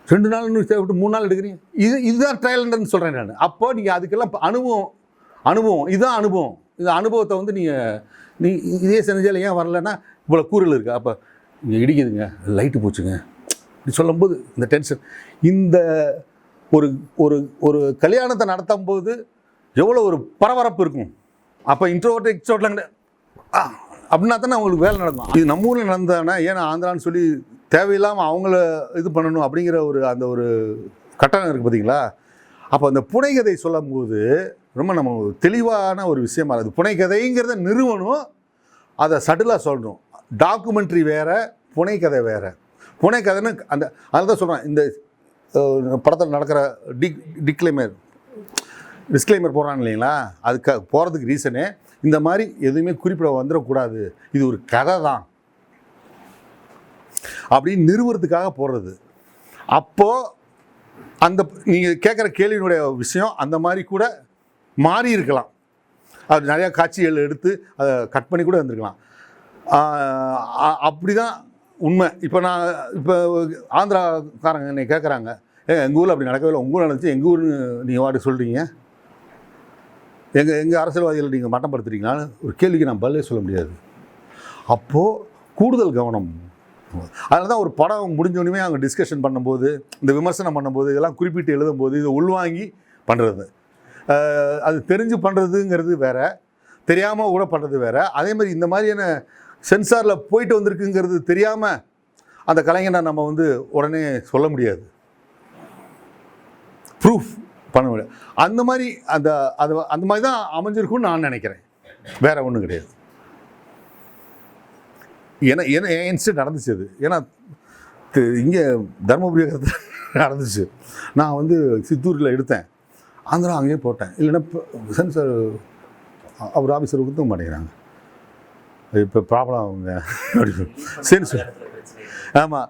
2 நாள் இன்னும் தேவைப்பட்டு 3 நாள் எடுக்கிறீங்க. இதுதான் ட்ரையல்ன்றன்னு சொல்கிறேன் நான். அப்போ நீங்கள் அதுக்கெல்லாம் அனுபவம் இதுதான் அனுபவம். இந்த அனுபவத்தை வந்து நீங்கள் இதே செஞ்சால் ஏன் வரலன்னா இவ்வளோ கூறல் இருக்குது, அப்போ இங்கே இடிக்குதுங்க, லைட்டு போச்சுங்க இப்படி சொல்லும்போது இந்த டென்ஷன். இந்த ஒரு கல்யாணத்தை நடத்தும் போது எவ்வளோ ஒரு பரபரப்பு இருக்கும். அப்போ இன்ட்ரோவர்ட் எக்ஸ்ட்ரோவர்ட்லாம் அப்படின்னா தானே அவங்களுக்கு வேலை நடக்கும். இது நம்ம ஊரில் நடந்தானா ஏன்னா ஆந்திரான்னு சொல்லி தேவையில்லாமல் அவங்கள இது பண்ணணும் அப்படிங்கிற அந்த ஒரு கட்டணம் இருக்குது பார்த்தீங்களா? அப்போ அந்த புனைகதை சொல்லும்போது ரொம்ப நம்ம தெளிவான ஒரு விஷயமா இருக்குது. புனைகதைங்கிறத நிறுவனம், அதை சட்டிலாக சொல்லணும். டாக்குமெண்ட்ரி வேறு, புனைக்கதை வேறு. புனைக்கதைன்னு அதை தான் சொல்கிறேன். இந்த படத்தில் நடக்கிற டிஸ்க்ளைமர் போடுறாங்க இல்லைங்களா, அதுக்கு போகிறதுக்கு ரீசனே இந்த மாதிரி எதுவுமே குறிப்பிட வந்துடக்கூடாது, இது ஒரு கதை தான் அப்படின்னு நிறுவனத்துக்காக போடுறது. அப்போது அந்த நீங்கள் கேட்குற கேள்வியினுடைய விஷயம் அந்த மாதிரி கூட மாறி இருக்கலாம். அது நிறையா காட்சிகள் எடுத்து அதை கட் பண்ணி கூட வந்திருக்கலாம். அப்படி தான் உண்மை. இப்போ ஆந்திராக்காரங்க என்னை கேட்குறாங்க, எங்கள் ஊரில் அப்படி நடக்கவே இல்லை, உங்கள் ஊரில் நடந்துச்சு, எங்கள் ஊர்னு நீங்கள் வாட்டு சொல்கிறீங்க, எங்கள் அரசியல்வாதிகள் நீங்கள் மட்டப்படுத்துறீங்களான்னு ஒரு கேள்விக்கு நான் பதிலே சொல்ல முடியாது. அப்போது கூடுதல் கவனம். அதனால தான் ஒரு படம் முடிஞ்சோடனே அவங்க டிஸ்கஷன் பண்ணும்போது, இந்த விமர்சனம் பண்ணும்போது, இதெல்லாம் குறிப்பிட்டு எழுதும்போது இதை உள்வாங்கி பண்ணுறது, அது தெரிஞ்சு பண்ணுறதுங்கிறது வேறு, தெரியாமல் கூட பண்ணுறது வேறு. அதே மாதிரி இந்த மாதிரியான சென்சாரில் போயிட்டு வந்திருக்குங்கிறது தெரியாமல் அந்த கலைஞனை நம்ம வந்து உடனே சொல்ல முடியாது, ப்ரூஃப் பண்ண முடியாது. அந்த மாதிரி அந்த மாதிரி தான் அமைஞ்சிருக்கும்னு நான் நினைக்கிறேன், வேற ஒன்றும் கிடையாது. ஏன்னா என் இன்சிடென்ட் நடந்துச்சு அது. ஏன்னா இங்கே தர்மபுரி நடந்துச்சு. நான் வந்து சித்தூரில் எடுத்தேன், ஆந்திரா அங்கேயே போட்டேன். இல்லைன்னா சென்சார் அவர் ஆஃபீஸர் கொடுத்துக்க மாட்டேங்கிறாங்க, இப்போ ப்ராப்ளம் அவங்க சென்சார். ஆமாம்,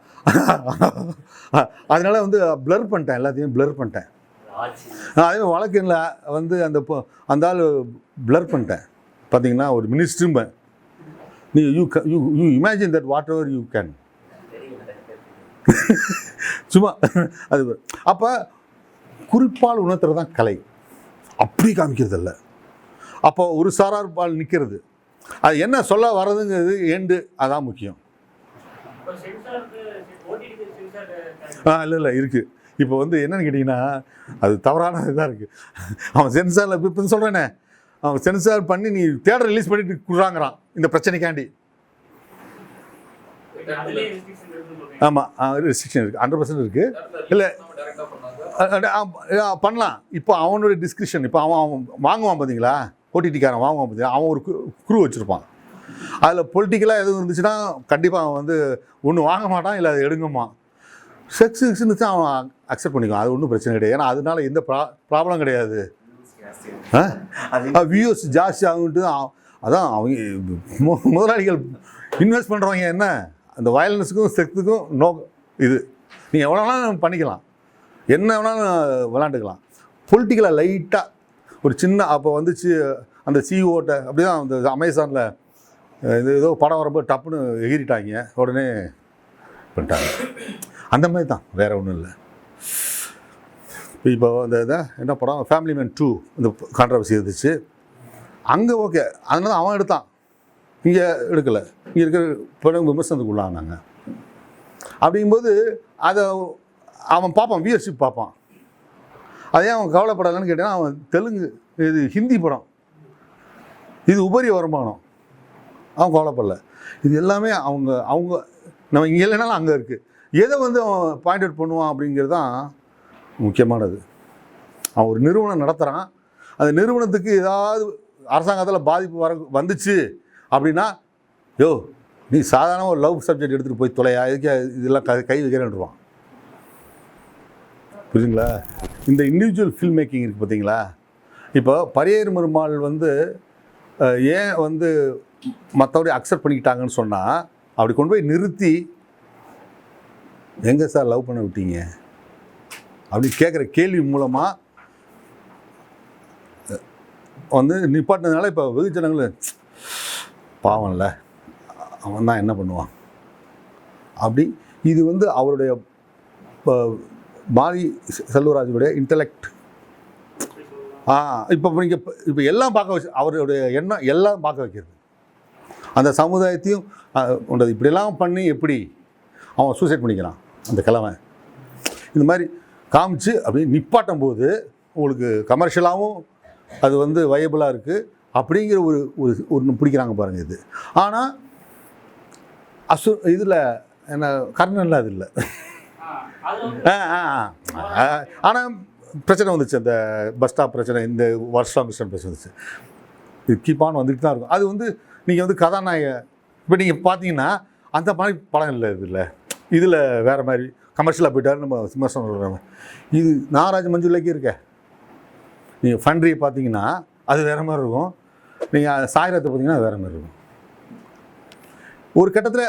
அதனால் வந்து ப்ளர் பண்ணிட்டேன், எல்லாத்தையும் ப்ளர் பண்ணிட்டேன். அதே வழக்கில் வந்து அந்த ஆள் ப்ளர் பண்ணிட்டேன். பார்த்தீங்கன்னா ஒரு மினிஸ்ட்ரும்பேன், நீ you imagine that what ever you can, சும்மா அது. அப்போ குறிப்பால் உணர்த்துறது தான் கலை, அப்படி காமிக்கிறது இல்லை. அப்போ ஒரு சாரார் பால் நிற்கிறது, அது என்ன சொல்ல வர்றதுங்கிறது ஏண்டு, அதான் முக்கியம். இல்லை இருக்குது. இப்போ வந்து என்னென்னு கேட்டிங்கன்னா, அது தவறான இதாக இருக்குது. அவன் சென்சாரில் இப்போ சொல்கிறேனே, அவன் சென்சார் பண்ணி நீ தேட்டர் ரிலீஸ் பண்ணிட்டு கொடுறாங்கிறான் இந்த பிரச்சனைக்காண்டி. ஆமாம், ரெஸ்ட்ரிக்ஷன் இருக்குது, 100% இருக்குது. இல்லை பண்ணலாம். இப்போ அவனுடைய டிஸ்கிரிப்ஷன், இப்போ அவன் வாங்குவான் பார்த்தீங்களா, ஓடிடிக்காரன் வாங்குவான் பார்த்தீங்களா, அவன் ஒரு குரூ வச்சுருப்பான். அதில் பொலிட்டிக்கலாக எதுவும் இருந்துச்சுன்னா கண்டிப்பாக அவன் வந்து ஒன்று வாங்க மாட்டான், இல்லை அதை எடுங்கம்மா. செக்ஸ்ன்னு அவன் அக்செப்ட் பண்ணிக்குவான், அது ஒன்றும் பிரச்சனை கிடையாது. ஏன்னா அதனால எந்த ப்ராப்ளம் கிடையாது. வியூஸ் ஜாஸ்தி ஆகுன்ட்டு அதான் அவங்க முதலாளிகள் இன்வெஸ்ட் பண்ணுறவங்க என்ன, அந்த வயலன்ஸுக்கும் செக்ஸுக்கும் நோ. இது நீங்கள் எவ்வளோ வேணாலும் பண்ணிக்கலாம், என்ன வேணாலும் விளாண்டுக்கலாம். பொலிட்டிக்கலாக லைட்டாக ஒரு சின்ன அப்போ வந்துச்சு அந்த சிஓட்ட, அப்படி தான் அந்த அமேசானில் இது ஏதோ படம் வரும்போது டப்புன்னு எகிரிட்டாங்க, உடனே பண்ணிட்டாங்க. அந்த மாதிரி தான், வேறு ஒன்றும் இல்லை. இப்போ அந்த இதை என்ன படம் ஃபேமிலி மேன் 2 இந்த கான்ட்ரவர்சி இருந்துச்சு அங்கே, ஓகே, அதனால தான் அவன் எடுத்தான், இங்கே எடுக்கலை. இங்கே இருக்கிற படம் விமர்சனத்துக்கு உள்ளானாங்க. அப்படிங்கும்போது அதை அவன் பார்ப்பான், வியூவர்ஷிப் பார்ப்பான். அதே அவன் கவலைப்படலைன்னு கேட்டால், அவன் தெலுங்கு, இது ஹிந்தி படம், இது உபரி வருமானம், அவன் கவலைப்படலை. இது எல்லாமே அவங்க நம்ம இங்கே இல்லைனாலும் அங்கே இருக்குது. எதை வந்து அவன் பாயிண்ட் அவுட் பண்ணுவான் அப்படிங்கிறது தான் முக்கியமானது. அவன் ஒரு நிறுவனம் நடத்துகிறான், அந்த நிறுவனத்துக்கு ஏதாவது அரசாங்கத்தில் பாதிப்பு வந்துச்சு அப்படின்னா, யோ நீ சாதாரண ஒரு லவ் சப்ஜெக்ட் எடுத்துகிட்டு போய் தொலையா, இதுக்கு இதெல்லாம் கை வைக்கிறேன்டுவான். புரியுதுங்களா? இந்த இண்டிவிஜுவல் ஃபில்ம் மேக்கிங் இருக்குது பார்த்தீங்களா. இப்போ பரியேறு பெருமாள் வந்து ஏன் வந்து மற்றபடி அக்செப்ட் பண்ணிக்கிட்டாங்கன்னு சொன்னால், அப்படி கொண்டு போய் நிறுத்தி எங்கே சார் லவ் பண்ண விட்டீங்க அப்படி கேட்குற கேள்வி மூலமாக வந்து நிப்பாட்டினதுனால இப்போ வெகுஜனங்கள் பாவம்ல அவன் தான் என்ன பண்ணுவான் அப்படி. இது வந்து அவருடைய மாரி செல்வராஜுடைய இன்டலெக்ட். இப்போ நீங்கள் இப்போ எல்லாம் பார்க்க வச்சு, அவருடைய எண்ணம் எல்லாம் பார்க்க வைக்கிறது, அந்த சமுதாயத்தையும் உண்டது இப்படியெல்லாம் பண்ணி எப்படி அவன் சூசைட் பண்ணிக்கிறான் அந்த கிழமை, இந்த மாதிரி காமிச்சு அப்படி நிப்பாட்டும் போது உங்களுக்கு கமர்ஷியலாகவும் அது வந்து வயபிளாக இருக்குது அப்படிங்கிற ஒரு பிடிக்கிறாங்க பாருங்கள். இது ஆனால் இதில் என்ன கர்ணன்ல அது இல்லை. ஆனால் பிரச்சனை வந்துச்சு, அந்த பஸ் ஸ்டாப் பிரச்சனை, இந்த வருஷம் பிரச்சனை வந்துச்சு. இது கீப்பான் வந்துட்டு தான் இருக்கும். அது வந்து நீங்கள் வந்து கதாநாயக இப்போ நீங்கள் பார்த்தீங்கன்னா அந்த மாதிரி படம் இல்லை. இதில் வேறு மாதிரி கமர்ஷியலாக போயிட்டார் நம்ம விமர்சனம் சொல்கிறாங்க. இது நாகராஜ் மஞ்சுளைக்கு இருக்க நீங்கள் ஃபண்ட்ரியை பார்த்தீங்கன்னா அது வேறு மாதிரி இருக்கும், நீங்கள் சாயிரத்தை பார்த்தீங்கன்னா அது வேறு மாதிரி இருக்கும். ஒரு கட்டத்தில்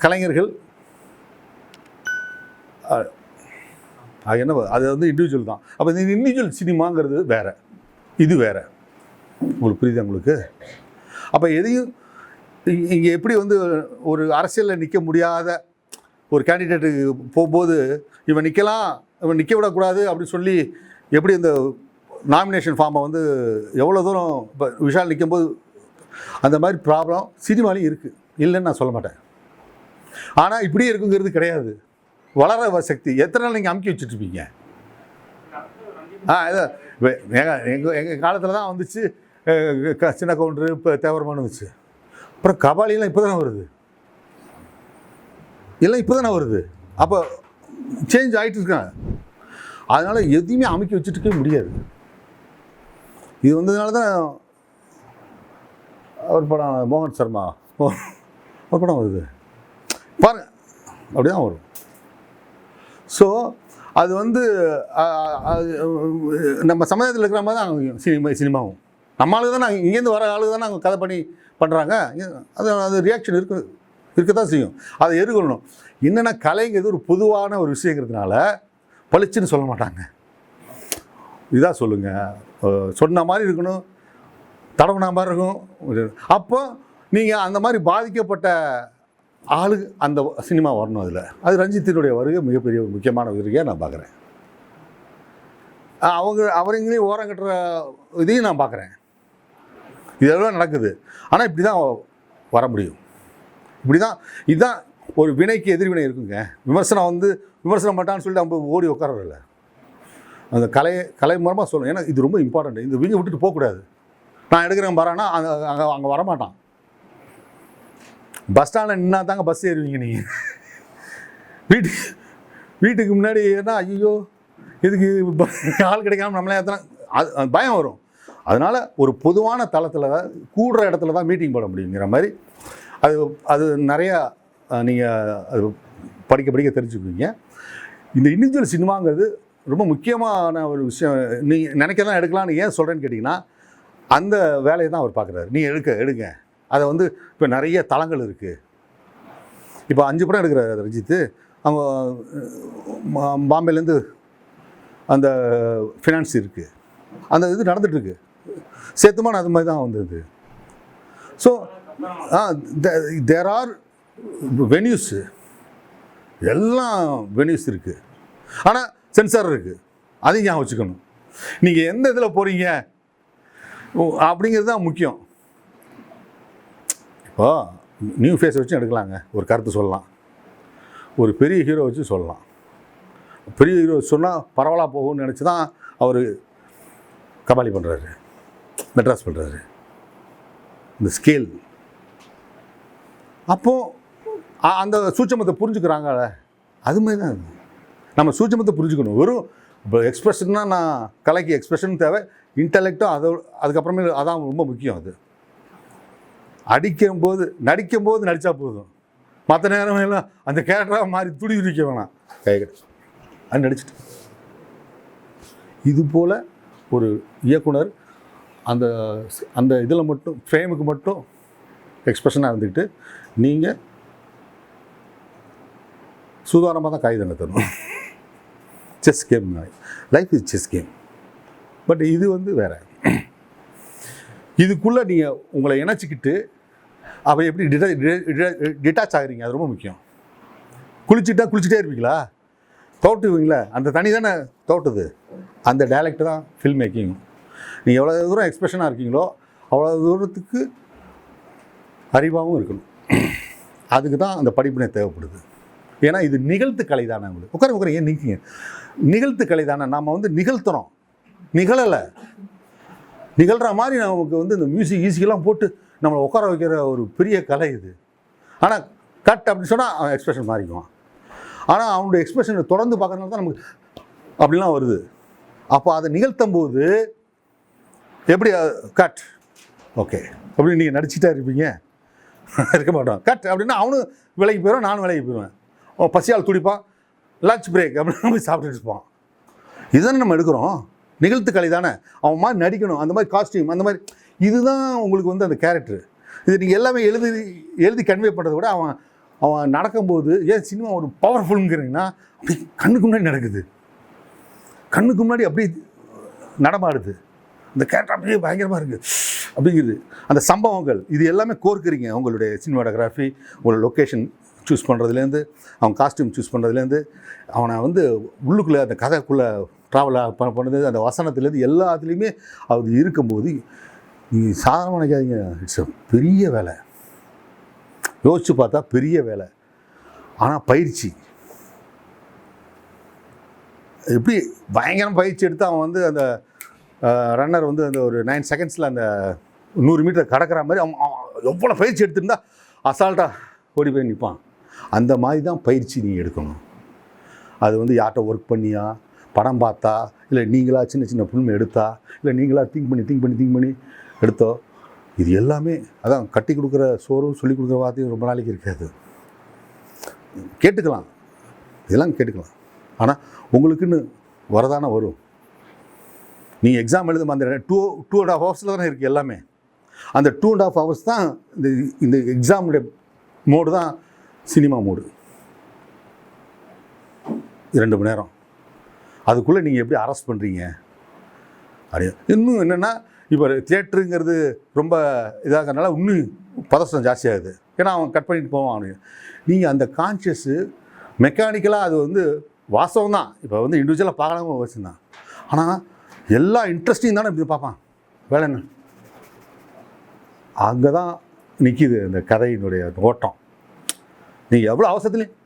கலைஞர்கள் அது என்ன, அது வந்து இண்டிவிஜுவல் தான். அப்போ இந்த இண்டிவிஜுவல் சினிமாங்கிறது வேறு, இது வேறு. உங்களுக்கு புரியுது உங்களுக்கு? அப்போ எதையும் இங்கே எப்படி வந்து ஒரு அரசியலில் நிற்க முடியாத ஒரு கேண்டிடேட்டுக்கு போகும்போது இவன் நிற்கலாம், இவன் நிற்க விடக்கூடாது அப்படின்னு சொல்லி எப்படி இந்த நாமினேஷன் ஃபார்மை வந்து எவ்வளோ தூரம் இப்போ விஷால் நிற்கும்போது அந்த மாதிரி ப்ராப்ளம் சினிமாலையும் இருக்குது, இல்லைன்னு நான் சொல்ல மாட்டேன். ஆனால் இப்படியே இருக்குங்கிறது கிடையாது. வளர சக்தி எத்தனை நாள் நீங்கள் அமுக்கி வச்சுட்ருப்பீங்க? எங்கள் காலத்தில் தான் வந்துச்சு சின்ன கவுண்டரு, இப்போ தேவரமானு வந்துச்சு. அப்புறம் கபாலிலாம் இப்போ தானே வருது, எல்லாம் இப்போ தானே வருது. அப்போ சேஞ்ச் ஆகிட்டு இருக்காங்க. அதனால் எதையுமே அமைக்க வச்சுட்டுக்கவே முடியாது. இது வந்ததுனால தான் ஒரு படம் மோகன் சர்மா ஒரு படம் வருது பாருங்க, அப்படி தான் வரும். ஸோ அது வந்து நம்ம சமுதாயத்தில் இருக்கிற மாதிரி தான் சினிமாவும் நம்ம ஆளுக்கு தான். நாங்கள் இங்கேருந்து வர ஆளுக்கு தான் நாங்கள் கதை பண்ணி பண்ணுறாங்க. அது ரியாக்ஷன் இருக்க தான் செய்யும். அதை எதிர்கொள்ளணும். என்னென்னா கலைங்கிறது ஒரு பொதுவான ஒரு விஷயங்கிறதுனால பளிச்சுன்னு சொல்ல மாட்டாங்க. இதாக சொல்லுங்கள், சொன்ன மாதிரி இருக்கணும், தடவுனா மாதிரி இருக்கும். அப்போ நீங்கள் அந்த மாதிரி பாதிக்கப்பட்ட ஆளுக்கு அந்த சினிமா வரணும். அதில் அது ரஞ்சித்தினுடைய வருகை மிகப்பெரிய முக்கியமான வருகையாக நான் பார்க்குறேன். அவரைங்களையும் ஓரம் கட்டுற இதையும் நான் பார்க்குறேன். இதெல்லாம் நடக்குது. ஆனால் இப்படி தான் வர முடியும். இப்படி தான், இதுதான் ஒரு வினைக்கு எதிர்வினை இருக்குங்க. விமர்சனம் பண்ணான்னு சொல்லிட்டு நம்ம ஓடி உட்காரல. அந்த கலை மூலமாக சொல்லணும். ஏன்னா இது ரொம்ப இம்பார்ட்டண்ட். இந்த வீங்க விட்டுட்டு போகக்கூடாது. நான் எடுக்கிறேன் வரானா அங்கே வரமாட்டான். பஸ் ஸ்டாண்டில் நின்னா தாங்க பஸ் ஏறுவீங்க நீங்கள். வீட்டுக்கு முன்னாடி ஏன்னா ஐயோ இதுக்கு ஆள் கிடைக்காம நம்மளே அது பயம் வரும். அதனால் ஒரு பொதுவான தளத்தில் தான், கூடுற இடத்துல தான் மீட்டிங் போட முடியுங்கிற மாதிரி அது நிறையா நீங்கள் அது படிக்க தெரிஞ்சுக்குவீங்க. இந்த இண்டிவிஜுவல் சினிமாங்கிறது ரொம்ப முக்கியமான ஒரு விஷயம். நீங்கள் நினைக்கலாம் எடுக்கலான்னு ஏன் சொல்கிறேன்னு கேட்டிங்கன்னா, அந்த வேலையை தான் அவர் பார்க்குறாரு. நீங்கள் எடுங்க. அதை வந்து இப்போ நிறைய தளங்கள் இருக்குது. இப்போ 5 படம் எடுக்கிறார் ரஞ்சித்து. அவங்க பாம்பேலேருந்து அந்த ஃபினான்ஸ் இருக்குது, அந்த இது நடந்துகிட்ருக்கு. சேத்துமான அது மாதிரி தான் வந்தது. ஸோ தேர் ஆர் வென்யூஸ், எல்லாம் வென்யூஸ் இருக்குது. ஆனால் சென்சார் இருக்குது, அதையும் ஞாபகம் வச்சுக்கணும். நீங்கள் எந்த இதில் போகிறீங்க அப்படிங்கிறது தான் முக்கியம். இப்போ நியூ ஃபேஸை வச்சு எடுக்கலாங்க, ஒரு கருத்து சொல்லலாம். ஒரு பெரிய ஹீரோ வச்சு சொல்லலாம். பெரிய ஹீரோ சொன்னால் பரவலாக போகும்னு நினச்சி தான் அவர் கபாலி பண்ணுறாரு, மெட்ராஸ் பண்ணுறாரு, இந்த ஸ்கேல். அப்போது அந்த சூட்சமத்தை புரிஞ்சுக்கிறாங்கள, அது மாதிரி தான் நம்ம சூட்சமத்தை புரிஞ்சுக்கணும். வெறும் இப்போ எக்ஸ்பிரஷன்னா, நான் கலைக்கு எக்ஸ்பிரஷன் தேவை, இன்டலெக்டும் அதுக்கப்புறமே அதான் ரொம்ப முக்கியம். அது நடிக்கும்போது நடித்தா போதும். மற்ற நேரம் எல்லாம் அந்த கேரக்டராக மாறி துடிக்க வேணாம், அது நடிச்சுட்டு. இது போல் ஒரு இயக்குனர் அந்த இதில் மட்டும் ஃப்ரேமுக்கு மட்டும் எக்ஸ்பிரஷனாக இருந்துக்கிட்டு நீங்கள் சுதாரணமாக தான் காய் தரணும். Chess game, life is chess game. But இது வந்து வேறு. இதுக்குள்ளே நீங்கள் உங்களை இணைச்சிக்கிட்டு அப்போ எப்படி டிட்டாச் ஆகுறீங்க, அது ரொம்ப முக்கியம். குளிச்சுட்டே இருப்பீங்களா, தோட்டுவீங்களா, அந்த தனி தானே தோட்டுது. அந்த டைலக்ட் தான் ஃபில்ம் மேக்கிங். நீங்கள் எவ்வளோ தூரம் எக்ஸ்பிரஷனாக இருக்கீங்களோ அவ்வளோ தூரத்துக்கு அறிவாகவும் இருக்கணும். அதுக்கு தான் அந்த படிப்பினை தேவைப்படுது. ஏன்னா இது நிகழ்த்து கலை தானே. உங்களுக்கு உட்கார ஏன் நிற்கிங்க, நிகழ்த்து கலை தானே. நாம் வந்து நிகழ்த்துறோம், நிகழலை. நிகழ்கிற மாதிரி நமக்கு வந்து இந்த மியூசிக்கெல்லாம் போட்டு நம்மளை உட்கார வைக்கிற ஒரு பெரிய கலை இது. ஆனால் கட் அப்படின்னு சொன்னால் அவன் எக்ஸ்பிரஷன் மாறிக்குவான். ஆனால் அவனுடைய எக்ஸ்பிரஷனை தொடர்ந்து பார்க்கறதுனால தான் நமக்கு அப்படிலாம் வருது. அப்போ அதை நிகழ்த்தும் போது எப்படி கட் ஓகே அப்படின்னு நீங்கள் நடிச்சுட்டா இருப்பீங்க, இருக்க மாட்டோம். கட் அப்படின்னா அவனும் விலைக்கு போயிடுவான், நானும் விலைக்கு போயிடுவேன். அவன் பசியால் துடிப்பான், லஞ்ச் பிரேக் அப்படின்னு போய் சாப்பிட்டுட்டு இருப்பான். இதுதானே நம்ம எடுக்கிறோம், நிகழ்த்து கலை தானே. அவன் மாதிரி நடிக்கணும், அந்த மாதிரி காஸ்டியூம், அந்த மாதிரி. இதுதான் உங்களுக்கு வந்து அந்த கேரக்டர். இது நீங்கள் எல்லாமே எழுதி கன்வே பண்ணுறத விட அவன் நடக்கும்போது, ஏன் சினிமா ஒரு பவர்ஃபுல்ங்கிறீங்கன்னா அப்படி கண்ணுக்கு முன்னாடி நடக்குது, கண்ணுக்கு முன்னாடி அப்படி நடமாடுது. இந்த கேரக்டர் அப்படியே பயங்கரமாக இருக்குது. அப்படிங்கிறது. அந்த சம்பவங்கள் இது எல்லாமே கோர்க்குறீங்க. உங்களுடைய சினிமாட்டோகிராஃபி, உங்களோட லொக்கேஷன் சூஸ் பண்ணுறதுலேருந்து, அவன் காஸ்டியூம் சூஸ் பண்ணுறதுலேருந்து, அவனை வந்து உள்ளுக்குள்ளே அந்த கதைக்குள்ளே ட்ராவல் பண்ணது, அந்த வசனத்துலேருந்து எல்லாத்துலேயுமே அது இருக்கும்போது நீங்கள் சாதாரண நினைக்காதீங்க. இட்ஸ் பெரிய வேலை. யோசித்து பார்த்தா பெரிய வேலை. ஆனால் பயிற்சி எப்படி பயங்கரம் பயிற்சி எடுத்து அவன் வந்து அந்த ரன்னர் வந்து அந்த ஒரு 9 செகண்ட்ஸில் அந்த 100 மீட்டர் கடக்கிற மாதிரி அவன் எவ்வளோ பயிற்சி எடுத்துருந்தா அசால்ட்டாக ஓடி போய் நிற்பான். அந்த மாதிரி தான் பயிற்சி நீங்கள் எடுக்கணும். அது வந்து யார்கிட்ட ஒர்க் பண்ணியா, படம் பார்த்தா, இல்லை நீங்களாக சின்ன சின்ன ஃபில்ம் எடுத்தா, இல்லை நீங்களாக திங்க் பண்ணி எடுத்தோ, இது எல்லாமே அதான் கட்டி கொடுக்குற சோறும் சொல்லி கொடுக்குற வார்த்தையும் ரொம்ப நாளைக்கு இருக்காது. கேட்டுக்கலாம், இதெல்லாம் கேட்டுக்கலாம். ஆனால் உங்களுக்குன்னு வரதானே வரும். நீங்கள் எக்ஸாம் எழுதும் அந்த 2.5 ஹவர்ஸில் தானே இருக்குது எல்லாமே. அந்த 2.5 ஹவர்ஸ் தான் இந்த எக்ஸாமுடைய மோடு தான் சினிமா மோடு. 2 மணி நேரம் அதுக்குள்ளே நீங்கள் எப்படி அரெஸ்ட் பண்ணுறீங்க? அப்படியே இன்னும் என்னென்னா, இப்போ தியேட்டருங்கிறது ரொம்ப இதாகிறதுனால இன்னும் பதஷ்டம் ஜாஸ்தியாகுது. ஏன்னா அவன் கட் பண்ணிட்டு போவான் அவனுக்கு. நீங்கள் அந்த கான்ஷியஸு மெக்கானிக்கலாக அது வந்து வாசம் தான். இப்போ வந்து இண்டிவிஜுவலாக பார்க்கலாம வச்சுருந்தான். ஆனால் எல்லா இன்ட்ரெஸ்டிங் தானே இப்படி பார்ப்பான். வேலை என்ன? அங்கே தான் நிற்கிது இந்த கதையினுடைய ஓட்டம். நீங்கள் எவ்வளோ அவசரத்துலேயும்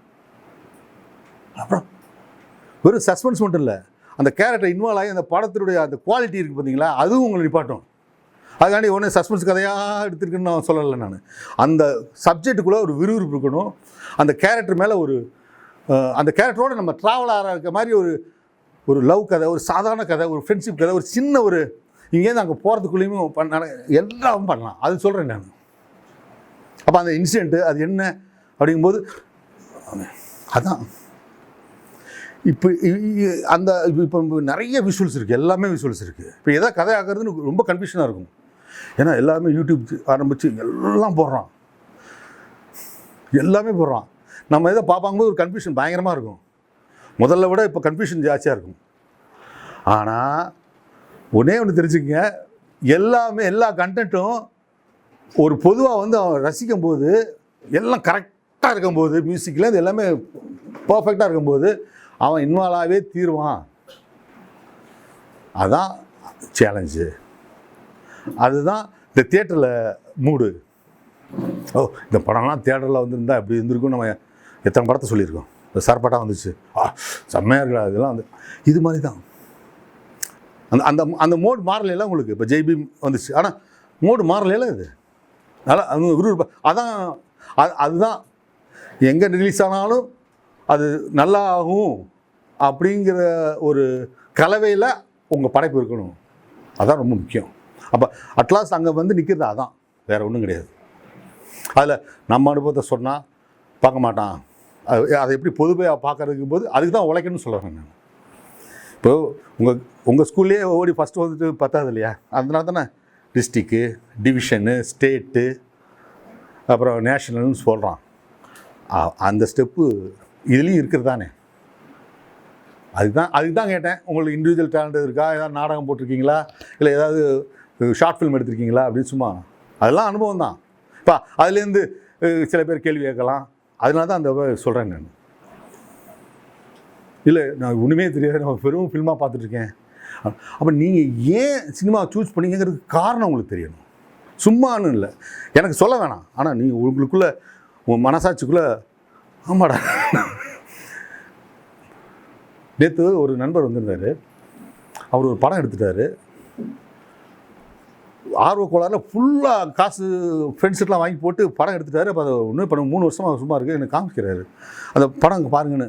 அப்புறம் வெறும் சஸ்பென்ஸ் மட்டும் இல்லை, அந்த கேரக்டர் இன்வால்வ் ஆகி அந்த படத்தினுடைய அந்த குவாலிட்டி இருக்குது பார்த்தீங்களா, அதுவும் உங்களை நிப்பாட்டும். அதுக்காண்டி ஒன்று சஸ்பென்ஸ் கதையாக எடுத்துருக்குன்னு நான் சொல்லலை. நான் அந்த சப்ஜெக்டுக்குள்ளே ஒரு விறுவிறுப்பு இருக்கணும். அந்த கேரக்டர் மேலே ஒரு அந்த கேரக்டரோடு நம்ம ட்ராவல் ஆகிற மாதிரி ஒரு லவ் கதை, ஒரு சாதாரண கதை, ஒரு ஃப்ரெண்ட்ஷிப் கதை, ஒரு சின்ன ஒரு இங்கேருந்து அங்கே போகிறதுக்குள்ளேயுமே எல்லாம் பண்ணலாம். அது சொல்கிறேன் நான். அப்போ அந்த இன்சிடெண்ட்டு அது என்ன அப்படிங்கும்போது அதான் இப்போ அந்த இப்போ நிறைய விஷுவல்ஸ் இருக்குது, எல்லாமே விஷுவல்ஸ் இருக்குது. இப்போ எதாவது கதை ஆகிறதுன்னு ரொம்ப கன்ஃபியூஷனாக இருக்கும். ஏன்னா எல்லாமே யூடியூப் ஆரம்பித்து எல்லாம் போடுறான், எல்லாமே போடுறான். நம்ம எதை பார்ப்பாங்கும்போது ஒரு கன்ஃபியூஷன் பயங்கரமாக இருக்கும். முதல்ல விட இப்போ கன்ஃபியூஷன் ஜாஸ்தியாக இருக்கும். ஆனால் ஒன்றே ஒன்று தெரிஞ்சுக்கங்க, எல்லா கண்டென்ட்டும் ஒரு பொதுவாக வந்து அவன் ரசிக்கும் போது எல்லாம் கரெக்டாக இருக்கும்போது, மியூசிக்லேருந்து எல்லாமே பர்ஃபெக்டாக இருக்கும்போது அவன் இன்வால்வாகவே தீருவான். அதுதான் சேலஞ்சு. அதுதான் இந்த தியேட்டரில் மூடு. இந்த படம்லாம் தியேட்டரில் வந்துருந்தால் எப்படி இருந்திருக்கும். நம்ம எத்தனை படத்தை சொல்லியிருக்கோம். இந்த சார்பாட்டாக வந்துச்சு, செம்மையாக இருக்கா, இதெல்லாம் வந்து இது மாதிரி தான். அந்த அந்த மோடு மாறலையெல்லாம் உங்களுக்கு. இப்போ ஜெய்பீம் வந்துச்சு, ஆனால் மோடு மாறலையெல்லாம் இது நல்லா அது அதான் அதுதான் எங்கே ரிலீஸ் ஆனாலும் அது நல்லா ஆகும் அப்படிங்கிற ஒரு கலவையில் உங்கள் படைப்பு இருக்கணும். அதுதான் ரொம்ப முக்கியம். அப்போ அட்லாஸ்ட் அங்கே வந்து நிற்கிறது அதான், வேறு ஒன்றும் கிடையாது. அதில் நம்ம அனுபவத்தை சொன்னால் பார்க்க மாட்டான். அதை எப்படி பொதுவாக பார்க்கறதுக்கு போது அதுக்கு தான் உழைக்கணும்னு சொல்கிறேன் நான். இப்போது உங்கள் ஸ்கூல்லேயே ஓடி ஃபஸ்ட்டு வந்துட்டு பத்தாது இல்லையா? அதனால தானே டிஸ்ட்ரிக்கு, டிவிஷனு, ஸ்டேட்டு, அப்புறம் நேஷ்னல்னு சொல்கிறான். அந்த ஸ்டெப்பு இதுலேயும் இருக்கிறது தானே. அதுக்கு தான் கேட்டேன். உங்களுக்கு இண்டிவிஜுவல் டேலண்ட் இருக்கா? ஏதாவது நாடகம் போட்டிருக்கீங்களா, இல்லை ஏதாவது ஷார்ட் ஃபிலிம் எடுத்திருக்கீங்களா அப்படின்னு. சும்மா அதெல்லாம் அனுபவம் தான். இப்போ அதுலேருந்து சில பேர் கேள்வி கேட்கலாம். அதனால தான் அந்த சொல்கிறேன் நான். இல்லை நான் ஒன்றுமே தெரியாது, நான் வெறும் ஃபில்மாக பார்த்துட்ருக்கேன். அப்போ நீங்கள் ஏன் சினிமா சூஸ் பண்ணிங்கிறதுக்கு காரணம் உங்களுக்கு தெரியணும். சும்மானு இல்லை, எனக்கு சொல்ல வேணாம். ஆனால் நீங்கள் உங்களுக்குள்ளே உங்கள் மனசாட்சிக்குள்ளே ஆமாடா. நேற்று ஒரு நண்பர் வந்திருந்தார். அவர் ஒரு படம் எடுத்துட்டார். ஆர்வ கோளாறில் ஃபுல்லாக காசு ஃப்ரெண்ட்ஸ்கிட்டலாம் வாங்கி போட்டு படம் எடுத்துட்டார். அப்போ அதை ஒன்றும் இப்போ 3 வருஷமாக சும்மா இருக்குது, எனக்கு காமிக்கிறாரு. அந்த படம் பாருங்கன்னு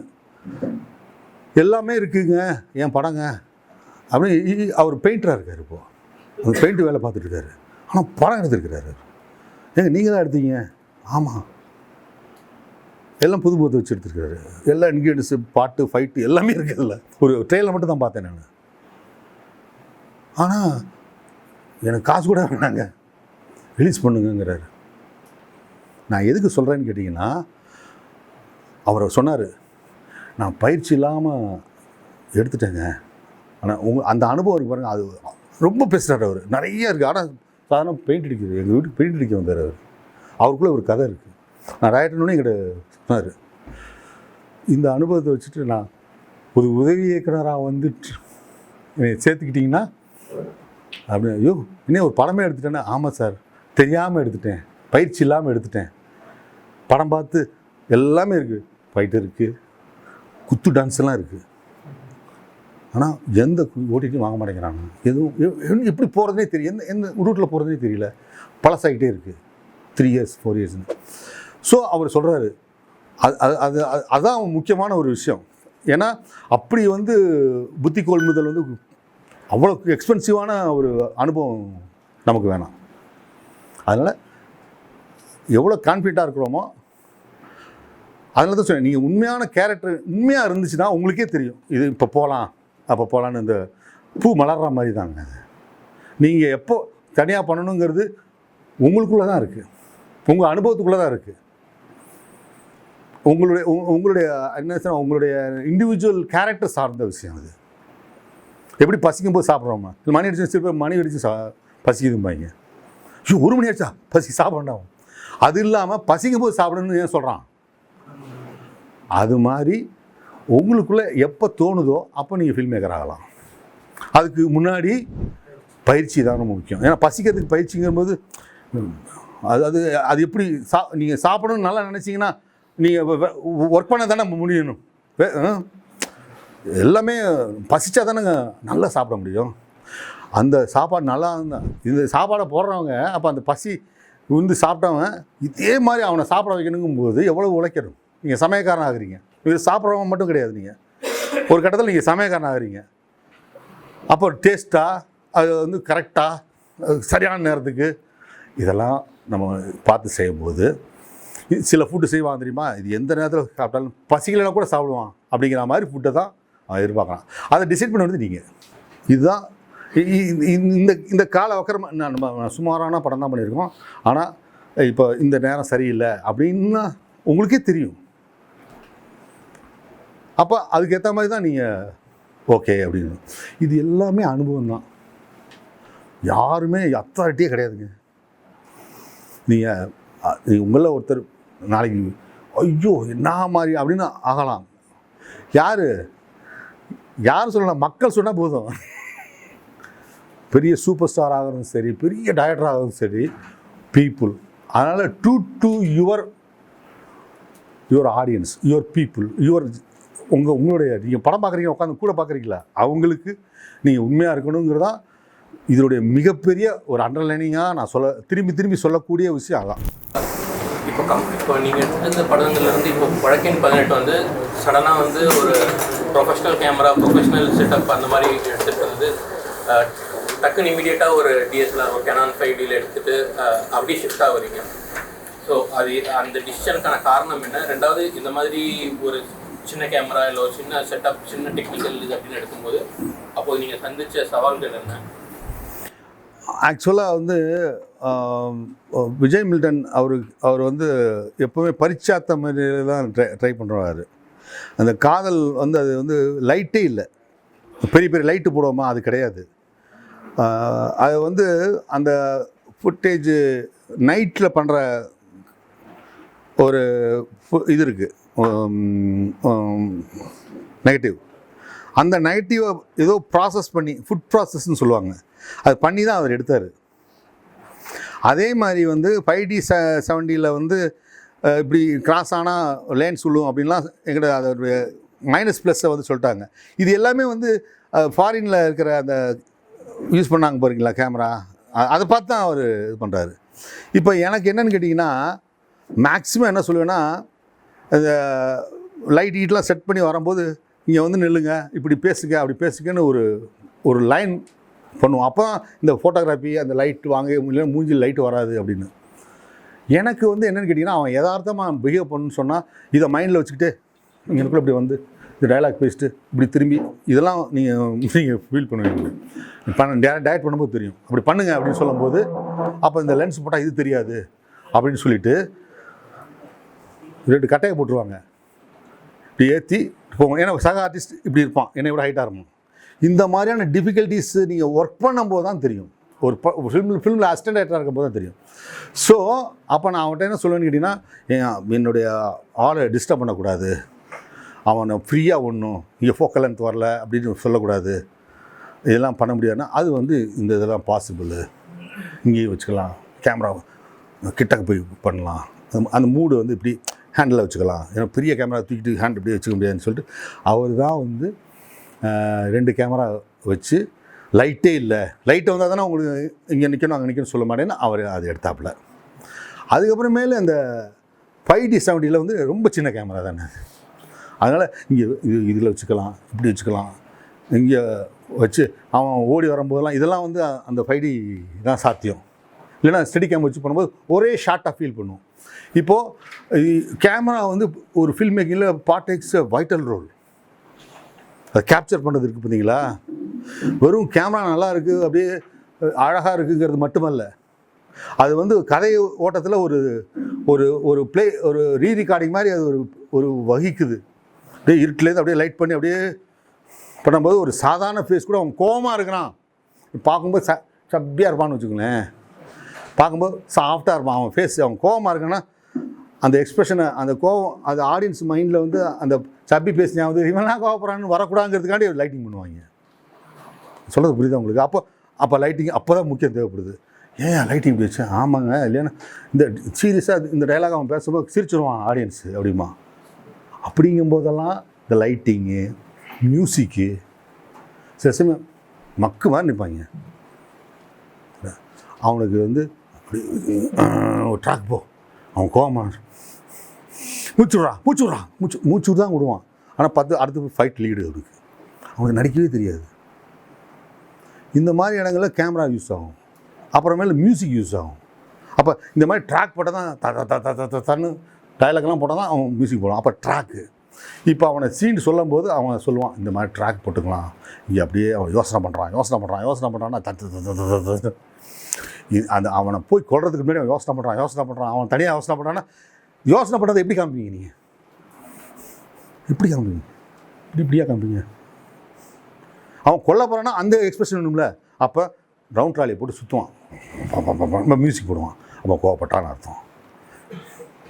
எல்லாமே இருக்குங்க என் படங்க அப்படின்னு. அவர் பெயிண்டராக இருக்கார். இப்போது அவர் பெயிண்ட் வேலை பார்த்துட்ருக்காரு. ஆனால் படம் எடுத்துருக்கிறாரு. ஏங்க நீங்கள் தான் எடுத்தீங்க? ஆமாம். எல்லாம் புது புது வச்சு எடுத்துருக்காரு. எல்லாம் இன்க்ரீடியன்ஸு, பாட்டு, ஃபைட்டு எல்லாமே இருக்குதுல்ல. ஒரு ட்ரெயிலில் மட்டும் தான் பார்த்தேன் நான். ஆனால் எனக்கு காசு கூட வேணாங்க, ரிலீஸ் பண்ணுங்கிறாரு. நான் எதுக்கு சொல்கிறேன்னு கேட்டிங்கன்னா, அவர் சொன்னார், நான் பயிற்சி இல்லாமல் எடுத்துட்டேங்க. ஆனால் அந்த அனுபவம் இருக்குது பாருங்கள், அது ரொம்ப பேசுகிறார் அவர். நிறைய இருக்குது. ஆனால் சாதாரண பெயிண்ட் அடிக்கிறது, எங்கள் வீட்டுக்கு பெயிண்ட் அடிக்க வந்தார் அவர். அவருக்குள்ளே ஒரு கதை இருக்குது. நான் டைரக்டர்னு எங்கிட்ட சொன்னார். இந்த அனுபவத்தை வச்சுட்டு நான் ஒரு உதவி இயக்குனராக வந்துட்டு என்னை சேர்த்துக்கிட்டிங்கன்னா அப்படின்னு, ஐயோ இன்னும் ஒரு படமே எடுத்துட்டேன்னா, ஆமாம் சார் தெரியாமல் எடுத்துட்டேன், பயிற்சி இல்லாமல் எடுத்துட்டேன். படம் பார்த்து எல்லாமே இருக்குது, ஃபைட்டு இருக்குது, குத்து டான்ஸ்லாம் இருக்குது. ஆனால் எந்த ஓடிட்டும் வாங்க மாட்டேங்கிறாங்க. எதுவும் எப்படி போகிறதுனே தெரியும், எந்த ரூட்டில் போகிறதுனே தெரியல, பழசாகிட்டே இருக்குது 3 years 4 years. ஸோ அவர் சொல்கிறாரு, அதுதான் முக்கியமான ஒரு விஷயம். ஏன்னா அப்படி புத்தி கொள்முதல் அவ்வளோ எக்ஸ்பென்சிவான ஒரு அனுபவம் நமக்கு வேணாம். அதனால் எவ்வளோ கான்ஃபிடென்ட்டாக இருக்கிறோமோ, அதனால தான் சொன்னேன், நீங்கள் உண்மையான கேரக்டர் உண்மையாக இருந்துச்சுன்னா உங்களுக்கே தெரியும் இது இப்போ போகலாம் அப்போ போகலான்னு. இந்த பூ மலர்ற மாதிரி தாங்க. நீங்கள் எப்போ தனியாக பண்ணணுங்கிறது உங்களுக்குள்ளே தான் இருக்குது, உங்கள் அனுபவத்துக்குள்ளே தான் இருக்குது. உங்களுடைய என்ன சொன்னால் உங்களுடைய இண்டிவிஜுவல் கேரக்டர் சார்ந்த விஷயம் அது. எப்படி பசிக்கும் போது சாப்பிட்றோமா, மணி அடிச்சு சில பேர் மணி அடித்து பசிக்குதும்பாங்க. ஐயோ 1 மணி ஆச்சா பசி சாப்பிடணும். அது இல்லாமல் பசிக்கும் போது சாப்பிடணும்னு ஏன் சொல்கிறான்? அது மாதிரி உங்களுக்குள்ளே எப்போ தோணுதோ அப்போ நீங்கள் ஃபில்ம் மேக்கர் ஆகலாம். அதுக்கு முன்னாடி பயிற்சி தான் ரொம்ப முக்கியம். ஏன்னா பசிக்கிறதுக்கு பயிற்சிங்கும்போது அது அது எப்படி நீங்கள் சாப்பிடணும்னு நல்லா நினச்சிங்கன்னா நீங்கள் ஒர்க் பண்ண தானே முடியணும். எல்லாமே பசிச்சா தானேங்க நல்லா சாப்பிட முடியும். அந்த சாப்பாடு நல்லா இருந்தால் இந்த சாப்பாடை போடுறவங்க அப்போ அந்த பசி சாப்பிட்டவன் இதே மாதிரி அவனை சாப்பிட வைக்கணுங்கும் போது எவ்வளோ உழைக்கணும். நீங்கள் சமயக்காரன் ஆகுறீங்க, இது சாப்பிட்றவங்க மட்டும் கிடையாது, நீங்கள் ஒரு கட்டத்தில் நீங்கள் சமயக்காரன் ஆகுறீங்க. அப்போ டேஸ்ட்டாக அது கரெக்டாக சரியான நேரத்துக்கு இதெல்லாம் நம்ம பார்த்து செய்யும்போது சில ஃபுட்டு செய்வான் தெரியுமா, இது எந்த நேரத்தில் சாப்பிட்டாலும் பசிக்கலைன்னா கூட சாப்பிடுவான் அப்படிங்கிற மாதிரி ஃபுட்டை தான் எதிர்பார்க்கலாம். அதை டிசைட் பண்ண நீங்கள் இதுதான் இந்த கால வக்கரமாக நம்ம சுமாரான படம் தான் பண்ணியிருக்கோம். ஆனால் இப்போ இந்த நேரம் சரியில்லை அப்படின்னா உங்களுக்கே தெரியும். அப்போ அதுக்கேற்ற மாதிரி தான் நீங்கள் ஓகே அப்படின்னு. இது எல்லாமே அனுபவம் தான், யாருமே அத்தாரிட்டியே கிடையாதுங்க. நீங்கள் உங்களில் ஒருத்தர் நாளைக்கு ஐயோ என்ன மாதிரி அப்படின்னு ஆகலாம். யார் சொல்லலாம், மக்கள் சொன்னால் போதும். பெரிய சூப்பர் ஸ்டார் ஆகிறதும் சரி, பெரிய டைரக்டர் ஆகிறதும் சரி, பீப்புள். அதனால் to your audience, your people, உங்களுடைய நீங்கள் படம் பார்க்குறீங்க, உட்காந்து கூட பார்க்குறீங்களா, அவங்களுக்கு நீங்கள் உண்மையாக இருக்கணுங்கிறதான் இதனுடைய மிகப்பெரிய ஒரு அண்டர்லைனிங்காக நான் திரும்பி சொல்லக்கூடிய விஷயம் அதான். இப்போ நீங்கள் எடுத்த படங்கள்லேருந்து இப்போ வழக்கின் 18 சடனாக ஒரு ப்ரொஃபஷ்னல் கேமரா, ப்ரொஃபஷ்னல் செட்டப் அந்த மாதிரி எடுத்துகிட்டு டக்குன்னு இமீடியட்டாக ஒரு DSLR, ஒரு Canon 5D எடுத்துகிட்டு அப்படியே ஷிஃப்ட் ஆகுறீங்க. ஸோ அது அந்த டிசிஷனுக்கான காரணம் என்ன? ரெண்டாவது, இந்த மாதிரி ஒரு சின்ன கேமரா இல்லை ஒரு சின்ன செட்டப், சின்ன டெக்னிக்கல் இது அப்படின்னு எடுக்கும்போது அப்போது நீங்கள் சந்தித்த சவால்கள் என்ன? ஆக்சுவலாக விஜய் மில்டன் அவர் எப்போவுமே பரிச்சாத்த மாதிரி தான் ட்ரை பண்ணுறாரு. அந்த காதல் அது லைட்டே இல்லை, பெரிய பெரிய லைட்டு போடுவோமா அது கிடையாது. அது அந்த ஃபுட்டேஜ் நைட்டில் பண்ணுற ஒரு இது இருக்குது, நெகட்டிவ். அந்த நெகட்டிவை ஏதோ ப்ராசஸ் பண்ணி, ஃபுட் ப்ராசஸ்ன்னு சொல்லுவாங்க, அது பண்ணி தான் அவர் எடுத்தார். அதே மாதிரி 5D 70 இப்படி கிராஸ் ஆனால் லேன் சொல்லுவோம் அப்படின்லாம் எங்கிட்ட அதோடைய மைனஸ் ப்ளஸ்ஸை சொல்லிட்டாங்க. இது எல்லாமே ஃபாரினில் இருக்கிற அந்த யூஸ் பண்ணாங்க போகிறீங்களா கேமரா, அதை பார்த்து தான் அவர் இது பண்ணுறாரு. இப்போ எனக்கு என்னென்னு கேட்டிங்கன்னா, மேக்ஸிமம் என்ன சொல்லுவேன்னா, இந்த லைட் ஹீட்லாம் செட் பண்ணி வரும்போது இங்கே நில்லுங்க, இப்படி பேசுங்க, அப்படி பேசுங்கன்னு ஒரு லைன் பண்ணுவோம். அப்போ தான் இந்த ஃபோட்டோகிராஃபி அந்த லைட் வாங்க இல்லைன்னா மூஞ்சில் லைட்டு வராது அப்படின்னு. எனக்கு என்னென்னு கேட்டிங்கன்னா, அவன் யதார்த்தமாக பிஹேவ் பண்ணுன்னு சொன்னால் இதை மைண்டில் வச்சுக்கிட்டு இங்கேக்குள்ளே இப்படி இந்த டைலாக் பேசிட்டு இப்படி திரும்பி இதெல்லாம் நீங்கள் ஃபீல் பண்ணுவீங்க. டயட் பண்ணும்போது தெரியும், அப்படி பண்ணுங்க அப்படின்னு சொல்லும்போது அப்போ இந்த லென்ஸ் போட்டால் இது தெரியாது அப்படின்னு சொல்லிவிட்டு 2 கட்டையை போட்டுருவாங்க, இப்படி ஏற்றி போவோம். ஏன்னா சக ஆர்டிஸ்ட் இப்படி இருப்பான், என்னை விட ஹைட்டாக இருப்பான். இந்த மாதிரியான டிஃபிகல்ட்டிஸ் நீங்கள் ஒர்க் பண்ணும்போது தான் தெரியும். ஒரு ஃபிலிமில் அசிஸ்டன்ட் டைரக்டராக இருக்கும்போது தான் தெரியும். ஸோ அப்போ நான் அவன்கிட்ட என்ன சொல்லுவேன்னு கேட்டிங்கன்னா, என்னுடைய ஆளை டிஸ்டர்ப் பண்ணக்கூடாது, அவனை ஃப்ரீயாக ஒன்றும் இங்கே ஃபோக்கல் லென்த் வரல அப்படின்னு சொல்லக்கூடாது, இதெல்லாம் பண்ண முடியாதுன்னா அது வந்து இந்த இதெல்லாம் பாசிபிள், இங்கேயே வச்சுக்கலாம், கேமரா கிட்டக்க போய் பண்ணலாம், அந்த மூடு வந்து இப்படி ஹேண்டில் வச்சுக்கலாம், ஏன்னா பெரிய கேமரா தூக்கிட்டு ஹேண்ட் இப்படியே வச்சுக்க முடியாதுன்னு சொல்லிட்டு அவர் தான் வந்து 2 கேமரா வச்சு, லைட்டே இல்லை, லைட்டை வந்தால் தானே உங்களுக்கு இங்கே நிற்கணும் அங்கே நிற்கணும் சொல்ல மாட்டேன்னு அவர் அது எடுத்தாப்புல. அதுக்கப்புறமேலே அந்த 5D 70 வந்து ரொம்ப சின்ன கேமரா தானே, அதனால் இங்கே இதில் வச்சுக்கலாம், இப்படி வச்சுக்கலாம், இங்கே வச்சு அவன் ஓடி வரும்போதெல்லாம் இதெல்லாம் வந்து அந்த 5D தான் சாத்தியம். இல்லைன்னா ஸ்டெடி கேம் வச்சு பண்ணும்போது ஒரே ஷார்ட்டாக ஃபீல் பண்ணும். இப்போது கேமரா வந்து ஒரு ஃபில்ம் மேக்கிங்கில் பார்ட் டேக்ஸ் வைட்டல் ரோல். அதை கேப்சர் பண்ணுறது இருக்குது பார்த்தீங்களா, வெறும் கேமரா நல்லா இருக்குது அப்படியே அழகாக இருக்குங்கிறது மட்டுமல்ல, அது வந்து கதை ஓட்டத்தில் ஒரு ஒரு ஒரு ப்ளே ஒரு ரீரிகார்டிங் மாதிரி அது ஒரு வகிக்குது. அப்படியே இருட்டிலேருந்து அப்படியே லைட் பண்ணி அப்படியே பண்ணும்போது ஒரு சாதாரண ஃபேஸ் கூட அவன் கோவமாக இருக்கிறான், பார்க்கும்போது சப்பியாக இருப்பான்னு வச்சுக்கோங்களேன், பார்க்கும்போது சாஃப்டாக இருப்பான் அவன் ஃபேஸ். அவன் கோவமாக இருக்கான்னா அந்த எக்ஸ்ப்ரெஷனை, அந்த கோவம் அது ஆடியன்ஸ் மைண்டில் வந்து அந்த சப்பி ஃபேஸ் ஞாபகம் இவன்லாம் கோவப்படுறான்னு வரக்கூடாதுங்கிறதுக்காண்டி லைட்டிங் பண்ணுவாங்க. சொல்கிறது புரியுதா உங்களுக்கு? அப்போ லைட்டிங் அப்போ தான் முக்கியம் தேவைப்படுது. ஏன் லைட்டிங் இப்படி வச்சு? ஆமாங்க, இல்லைன்னா இந்த சீரியஸாக இந்த டைலாக் அவன் பேசும்போது சிரிச்சிடுவான் ஆடியன்ஸு அப்படிமா. அப்படிங்கும்போதெல்லாம் இந்த லைட்டிங்கு, மியூசிக்கு சில சமயம் மக்கு மாதிரி நிற்பாங்க. அவனுக்கு வந்து ஒரு ட்ராக் போ, அவன் கோவமாக மூச்சு தான் விடுவான். ஆனால் அடுத்து ஃபைட் லீடு அவனுக்கு, அவனுக்கு நடிக்கவே தெரியாது. இந்த மாதிரி இடங்களில் கேமரா யூஸ் ஆகும், அப்புறமேல மியூசிக் யூஸ் ஆகும். அப்போ இந்த மாதிரி ட்ராக் போட்டால் தான் தன்னு டைலாக்லாம் போட்டால் தான் அவன் மியூசிக் போடுவான். அப்போ ட்ராக்கு இப்போ அவனை சீன் சொல்லும்போது அவன் சொல்லுவான், இந்த மாதிரி ட்ராக் போட்டுக்கலாம், இங்கே அப்படியே அவன் யோசனை பண்ணுறான்னா அந்த அவனை போய் கொள்றதுக்கு முன்னாடி அவன் யோசனை பண்ணுறான், அவன் தனியாக யோசனை பண்ணுறான்னா, யோசனை பண்ணுறதை எப்படி காமிப்பீங்க நீங்கள்? எப்படி காமிப்பீங்க? இப்படியா காமிப்பீங்க? அவன் கொல்ல போகிறான்னா அந்த எக்ஸ்பிரஷன் வேணும்ல. அப்போ ரவுண்ட் ட்ராலியை போட்டு சுற்றுவான், மியூசிக் போடுவான், அப்போ கோவப்பட்டான்னு அர்த்தம்.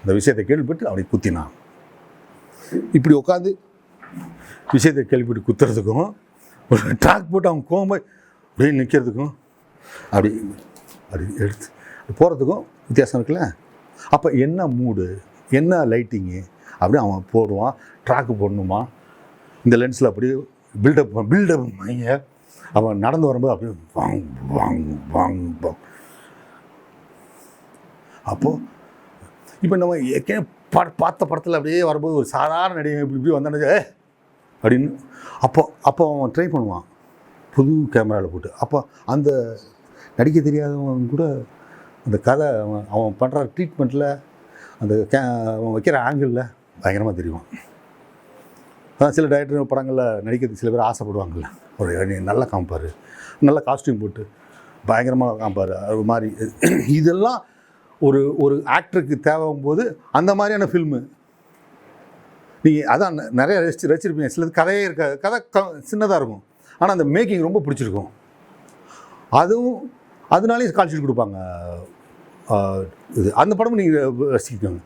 இந்த விஷயத்தை கேள்விப்பட்டு அவனை குத்தினான். இப்படி உட்காந்து விஷயத்தை கேள்விப்பட்டு குத்துறதுக்கும் ஒரு ட்ராக் போட்டு அவன் கோவம் அப்படியே நிற்கிறதுக்கும் அப்படி அப்படி எடுத்து போகிறதுக்கும் வித்தியாசம் இருக்குல்ல. அப்போ என்ன மூடு, என்ன லைட்டிங்கு அப்படி அவன் போடுவான். ட்ராக்கு போடணுமா, இந்த லென்ஸில் அப்படியே பில்டப் வாங்க, அவன் நடந்து வரும்போது அப்படியே வாங். அப்போது இப்போ நம்ம ஏற்கனவே பார்த்த படத்தில் அப்படியே வரும்போது ஒரு சாதாரண நடிகை இப்படி வந்தானே அப்படின்னு அப்போ அவன் ட்ரை பண்ணுவான் புது கேமராவில் போட்டு. அப்போ அந்த நடிக்க தெரியாதவன் கூட அந்த கதை அவன் பண்ணுற ட்ரீட்மெண்ட்டில் அந்த அவன் வைக்கிற ஆங்கிளில் பயங்கரமாக தெரியும். அதான் சில டைரக்டர் படங்களில் நடிக்கிறதுக்கு சில பேர் ஆசைப்படுவாங்கள்ல, ஒரு நல்லா காமிப்பார், நல்ல காஸ்டியூம் போட்டு பயங்கரமாக காமிப்பார், அது மாதிரி. இதெல்லாம் ஒரு ஆக்டருக்கு தேவைக்கும் போது அந்த மாதிரியான ஃபில்மு நீங்கள் அதான் நிறைய ரசிச்சிருப்பீங்க. சிலது கதையே இருக்காது, கதை சின்னதாக இருக்கும், ஆனால் அந்த மேக்கிங் ரொம்ப பிடிச்சிருக்கும். அதுவும் அதனாலேயே கால்ஷீட் கொடுப்பாங்க. இது அந்த படமும் நீங்கள் ரசிக்கோங்க.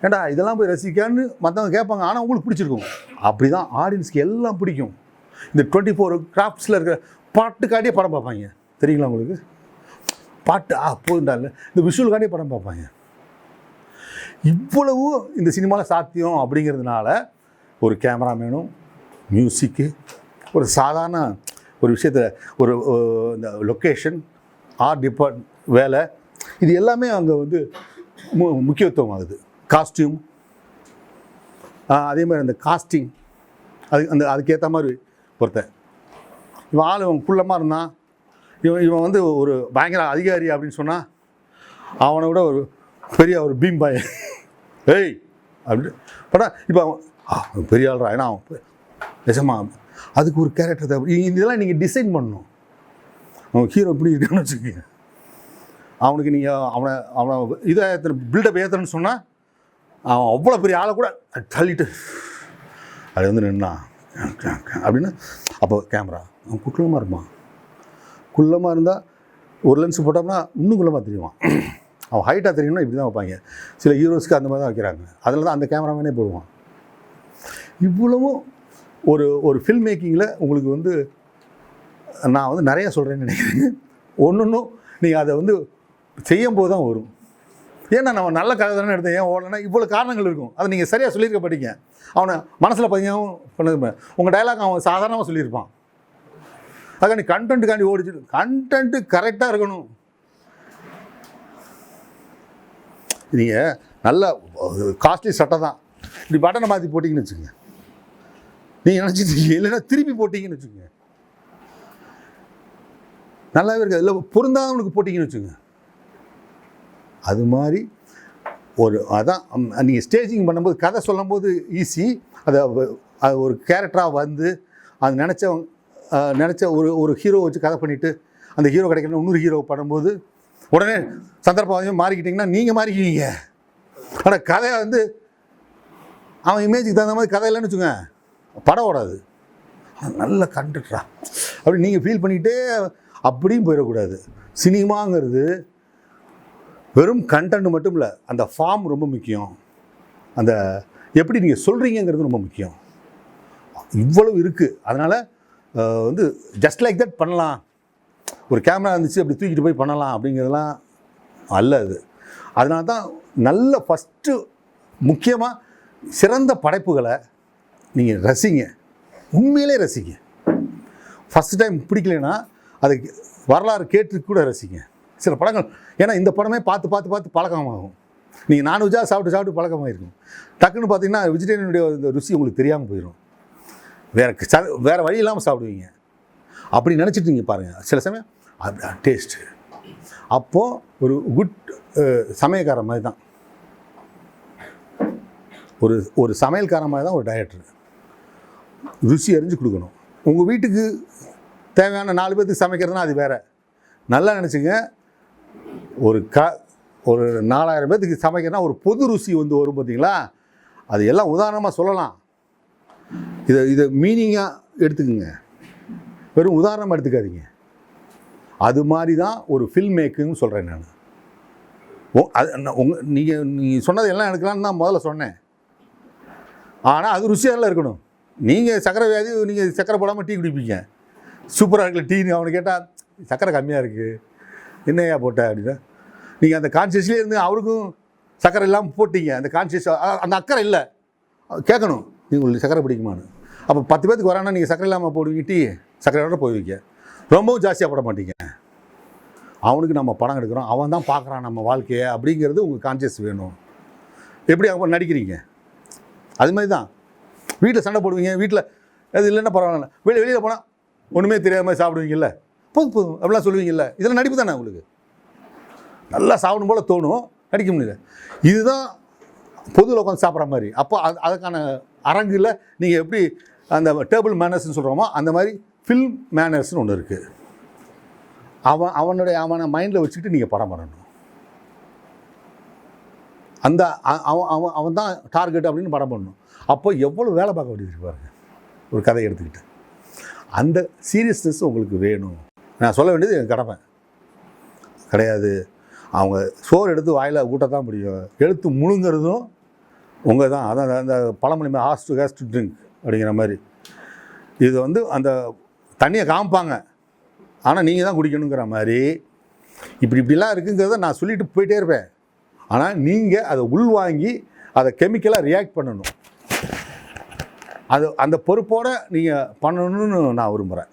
ஏண்டா இதெல்லாம் போய் ரசிக்கான்னு மற்றவங்க கேட்பாங்க, ஆனால் உங்களுக்கு பிடிச்சிருக்கும். அப்படி தான் ஆடியன்ஸ்க்கு எல்லாம் பிடிக்கும். இந்த 24 கிராஃப்ட்ஸில் இருக்கிற பாட்டுக்காட்டியே படம் பார்ப்பாங்க, தெரியுங்களா உங்களுக்கு? பாட்டு போதுண்டால இந்த விஷுவலுக்காண்டியே படம் பார்ப்பாங்க. இவ்வளவு இந்த சினிமாவில் சாத்தியம் அப்படிங்கிறதுனால ஒரு கேமராமேனும் மியூசிக்கு ஒரு சாதாரண ஒரு விஷயத்தை ஒரு இந்த லொக்கேஷன் ஆர்ட் டிபார்ட் வேலை இது எல்லாமே அங்கே வந்து முக்கியத்துவம் ஆகுது. காஸ்டியூம் அதே மாதிரி அந்த காஸ்டிங் அதுக்கேற்ற மாதிரி ஒருத்தன் இவன் ஆள் இவன் குள்ளமாக இருந்தான், இவன் வந்து ஒரு பயங்கர அதிகாரி அப்படின்னு சொன்னால் அவனை விட ஒரு பெரிய ஒரு பீம் பாய் ஏய் அப்படி படா இப்போ அவன் பெரிய ஆள்றா. ஏன்னா அவன் நிஜமா அதுக்கு ஒரு கேரக்டர் தேவை. இதெல்லாம் நீங்கள் டிசைன் பண்ணணும். அவன் ஹீரோ இப்படி இருக்கான்னு வச்சுக்கோங்க, அவனுக்கு நீங்கள் அவனை இதை பில்டப் ஏற்றுறன்னு சொன்னால் அவன் அவ்வளோ பெரிய ஆளை கூட தள்ளிட்டு அது வந்து நின்னான் அப்படின்னு. அப்போ கேமரா அவன் குள்ளமாக இருப்பான். குள்ளமாக இருந்தால் ஒரு லென்ஸ் போட்டோம்னா இன்னும் குள்ளமாக தெரியுவான். அவன் ஹைட்டாக தெரியணும்னா இப்படி தான் வைப்பாங்க. சில ஹீரோஸ்க்கு அந்த மாதிரி தான் வைக்கிறாங்க. அதில் தான் அந்த கேமராமேனே போடுவான். இவ்வளவும் ஒரு ஃபில்ம் மேக்கிங்கில் உங்களுக்கு வந்து நான் வந்து நிறையா சொல்கிறேன்னு நினைக்கிறேன். ஒன்றும் நீங்கள் அதை வந்து செய்யும்போது தான் வரும். ஏன்னா நம்ம நல்ல கதை தானே எடுத்தேன், ஏன் ஓடலைன்னா இவ்வளோ காரணங்கள் இருக்கும். அதை நீங்கள் சரியாக சொல்லியிருக்க படிங்க. அவனை மனசில் பதியாகவும் பண்ணது. உங்கள் டயலாக் அவன் சாதாரணமாக சொல்லியிருப்பான். அதுக்காக நீ கண்டென்ட்டுக்காண்டி ஓடிச்சு. கண்டென்ட்டு கரெக்டாக இருக்கணும். நீங்கள் நல்ல காஸ்ட்லி சட்டை தான் இப்படி பட்டனை மாற்றி போட்டிங்கன்னு வச்சுக்கோங்க, நீங்கள் நினச்சிட்டு இல்லைன்னா திருப்பி போட்டிங்கன்னு வச்சுக்கோங்க, நல்லாவே இருக்காது. இல்லை பொருந்தாதவனுக்கு போட்டிங்கன்னு வச்சுக்கோங்க. அது மாதிரி அதான் நீங்கள் ஸ்டேஜிங் பண்ணும்போது கதை சொல்லும்போது ஈஸி. அதை ஒரு கேரக்டராக வந்து அது நினச்ச ஒரு ஹீரோ வச்சு கதை பண்ணிவிட்டு அந்த ஹீரோ கிடைக்கணும் இன்னொரு ஹீரோ பண்ணும்போது உடனே சந்தர்ப்பம் மாறிக்கிட்டிங்கன்னா நீங்கள் மாறிக்குவீங்க. ஆனால் கதையை வந்து அவன் இமேஜுக்கு தகுந்த மாதிரி கதை இல்லைன்னு வச்சுங்க, படம் ஓடாது. நல்ல கண்டக்டரா அப்படி நீங்கள் ஃபீல் பண்ணிக்கிட்டே அப்படியும் போயிடக்கூடாது. சினிமாங்கிறது வெறும் கண்டென்ட் மட்டும் இல்லை, அந்த ஃபார்ம் ரொம்ப முக்கியம். அந்த எப்படி நீங்கள் சொல்கிறீங்கிறது ரொம்ப முக்கியம். இவ்வளவு இருக்குது. அதனால் வந்து ஜஸ்ட் லைக் தட் பண்ணலாம், ஒரு கேமரா இருந்துச்சு அப்படி தூக்கிட்டு போய் பண்ணலாம் அப்படிங்கிறதுலாம் அல்ல அது. அதனால தான் நல்ல ஃபஸ்ட்டு முக்கியமாக சிறந்த படைப்புகளை நீங்கள் ரசிங்க, உண்மையிலே ரசிங்க. ஃபஸ்ட்டு டைம் பிடிக்கலைன்னா அதுக்கு வரலாறு கேட்டு கூட ரசிங்க சில படங்கள். ஏன்னா இந்த படமே பார்த்து பார்த்து பார்த்து பழக்கமாகும். நீங்கள் நான்வெஜ்ஜாக சாப்பிட்டு பழக்கமாகிருக்கும். டக்குன்னு பார்த்தீங்கன்னா வெஜிடேரியனுடைய இந்த ருசி உங்களுக்கு தெரியாமல் போயிடும். வேறு வழி இல்லாமல் சாப்பிடுவீங்க. அப்படி நினச்சிட்டு நீங்கள் பாருங்கள். சில சமயம் அது டேஸ்ட்டு அப்போது ஒரு குட் சமையல்கார மாதிரி தான், ஒரு சமையல்கார மாதிரி தான் ஒரு டைரக்டர். ருசி அறிஞ்சு கொடுக்கணும். உங்கள் வீட்டுக்கு தேவையான 4 பேருக்கு சமைக்கிறதுனா அது வேறு. நல்லா நினச்சிங்க, ஒரு 4000 பேர்த்துக்கு சமைக்கிறதுனா ஒரு பொது ருசி வந்து வரும் பார்த்தீங்களா, அது எல்லாம் உதாரணமாக சொல்லலாம். இதை மீனிங்காக எடுத்துக்குங்க, வெறும் உதாரணமாக எடுத்துக்காதீங்க. அது மாதிரி தான் ஒரு ஃபில்ம் மேக்கிங்னு சொல்கிறேன் நான். நீங்கள் சொன்னது எல்லாம் எடுக்கலான்னு தான் முதல்ல சொன்னேன். ஆனால் அது ருசியாக இருக்கணும். நீங்கள் சக்கரை வியாதி, நீங்கள் சக்கரை போடாமல் டீ குடிப்பீங்க, சூப்பராக இருக்குல்ல டீன்னு அவனை கேட்டால் சக்கரை கம்மியாக இருக்குது என்னையா போட்ட அப்படின்னா, நீங்கள் அந்த கான்சியஸ்லேயே இருந்து அவருக்கும் சக்கரை இல்லாமல் போட்டீங்க. அந்த கான்சியஸ் அந்த அக்கறை இல்லை, கேட்கணும் நீங்கள் உங்களுக்கு சக்கரை பிடிக்குமான்னு. அப்போ 10 பேருக்கு வரானா நீங்கள் சக்கரை இல்லாமல் போடுவீங்க, டீ சக்கரையோட போய்விங்க, ரொம்பவும் ஜாஸ்தியாக போட மாட்டீங்க. அவனுக்கு நம்ம படம் எடுக்கிறோம், அவன் தான் பார்க்குறான் நம்ம வாழ்க்கையை அப்படிங்கிறது உங்கள் கான்சியஸ் வேணும். எப்படி அப்போ நடிக்கிறீங்க அது மாதிரி தான். வீட்டில் சண்டை போடுவீங்க, வீட்டில் அது இல்லைன்னா பரவாயில்ல, வெளியில் போனால் ஒன்றுமே தெரியாத மாதிரி சாப்பிடுவீங்கல்ல, போதும் அப்படிலாம் சொல்லுவீங்கல்ல, இதெல்லாம் நடிப்பு தானே. உங்களுக்கு நல்லா சாப்பிடும் போல் தோணும், நடிக்க முடியல. இதுதான் பொதுவில் உட்காந்து சாப்பிட்ற மாதிரி. அப்போ அதுக்கான அரங்கில் நீங்கள் எப்படி அந்த டேபிள் மேனர்ஸ்னு சொல்கிறோமோ அந்த மாதிரி ஃபில்ம் மேனர்ஸ்னு ஒன்று இருக்குது. அவனை மைண்டில் வச்சுக்கிட்டு நீங்கள் படம் பண்ணணும். அந்த அவன் தான் டார்கெட் அப்படின்னு படம் பண்ணணும். அப்போ எவ்வளோ வேலை பார்க்க வேண்டியது பாருங்க ஒரு கதையை எடுத்துக்கிட்டு. அந்த சீரியஸ்னஸ் உங்களுக்கு வேணும். நான் சொல்ல வேண்டியது என் கடமை கிடையாது. அவங்க சோறு எடுத்து வாயில் ஊட்டத்தான் முடியும், எடுத்து முழுங்கிறதும் உங்கள் தான். அதான் அந்த பழமொழி has to has to drink அப்படிங்கிற மாதிரி. இது வந்து அந்த தண்ணியை காமிப்பாங்க, ஆனால் நீங்கள் தான் குடிக்கணுங்கிற மாதிரி இப்படிலாம் இருக்குங்கிறத நான் சொல்லிட்டு போயிட்டே இருப்பேன். ஆனால் நீங்கள் அதை உள்வாங்கி அதை கெமிக்கலாக ரியாக்ட் பண்ணணும். அந்த பொறுப்போடு நீங்கள் பண்ணணும்னு நான் விரும்புகிறேன்.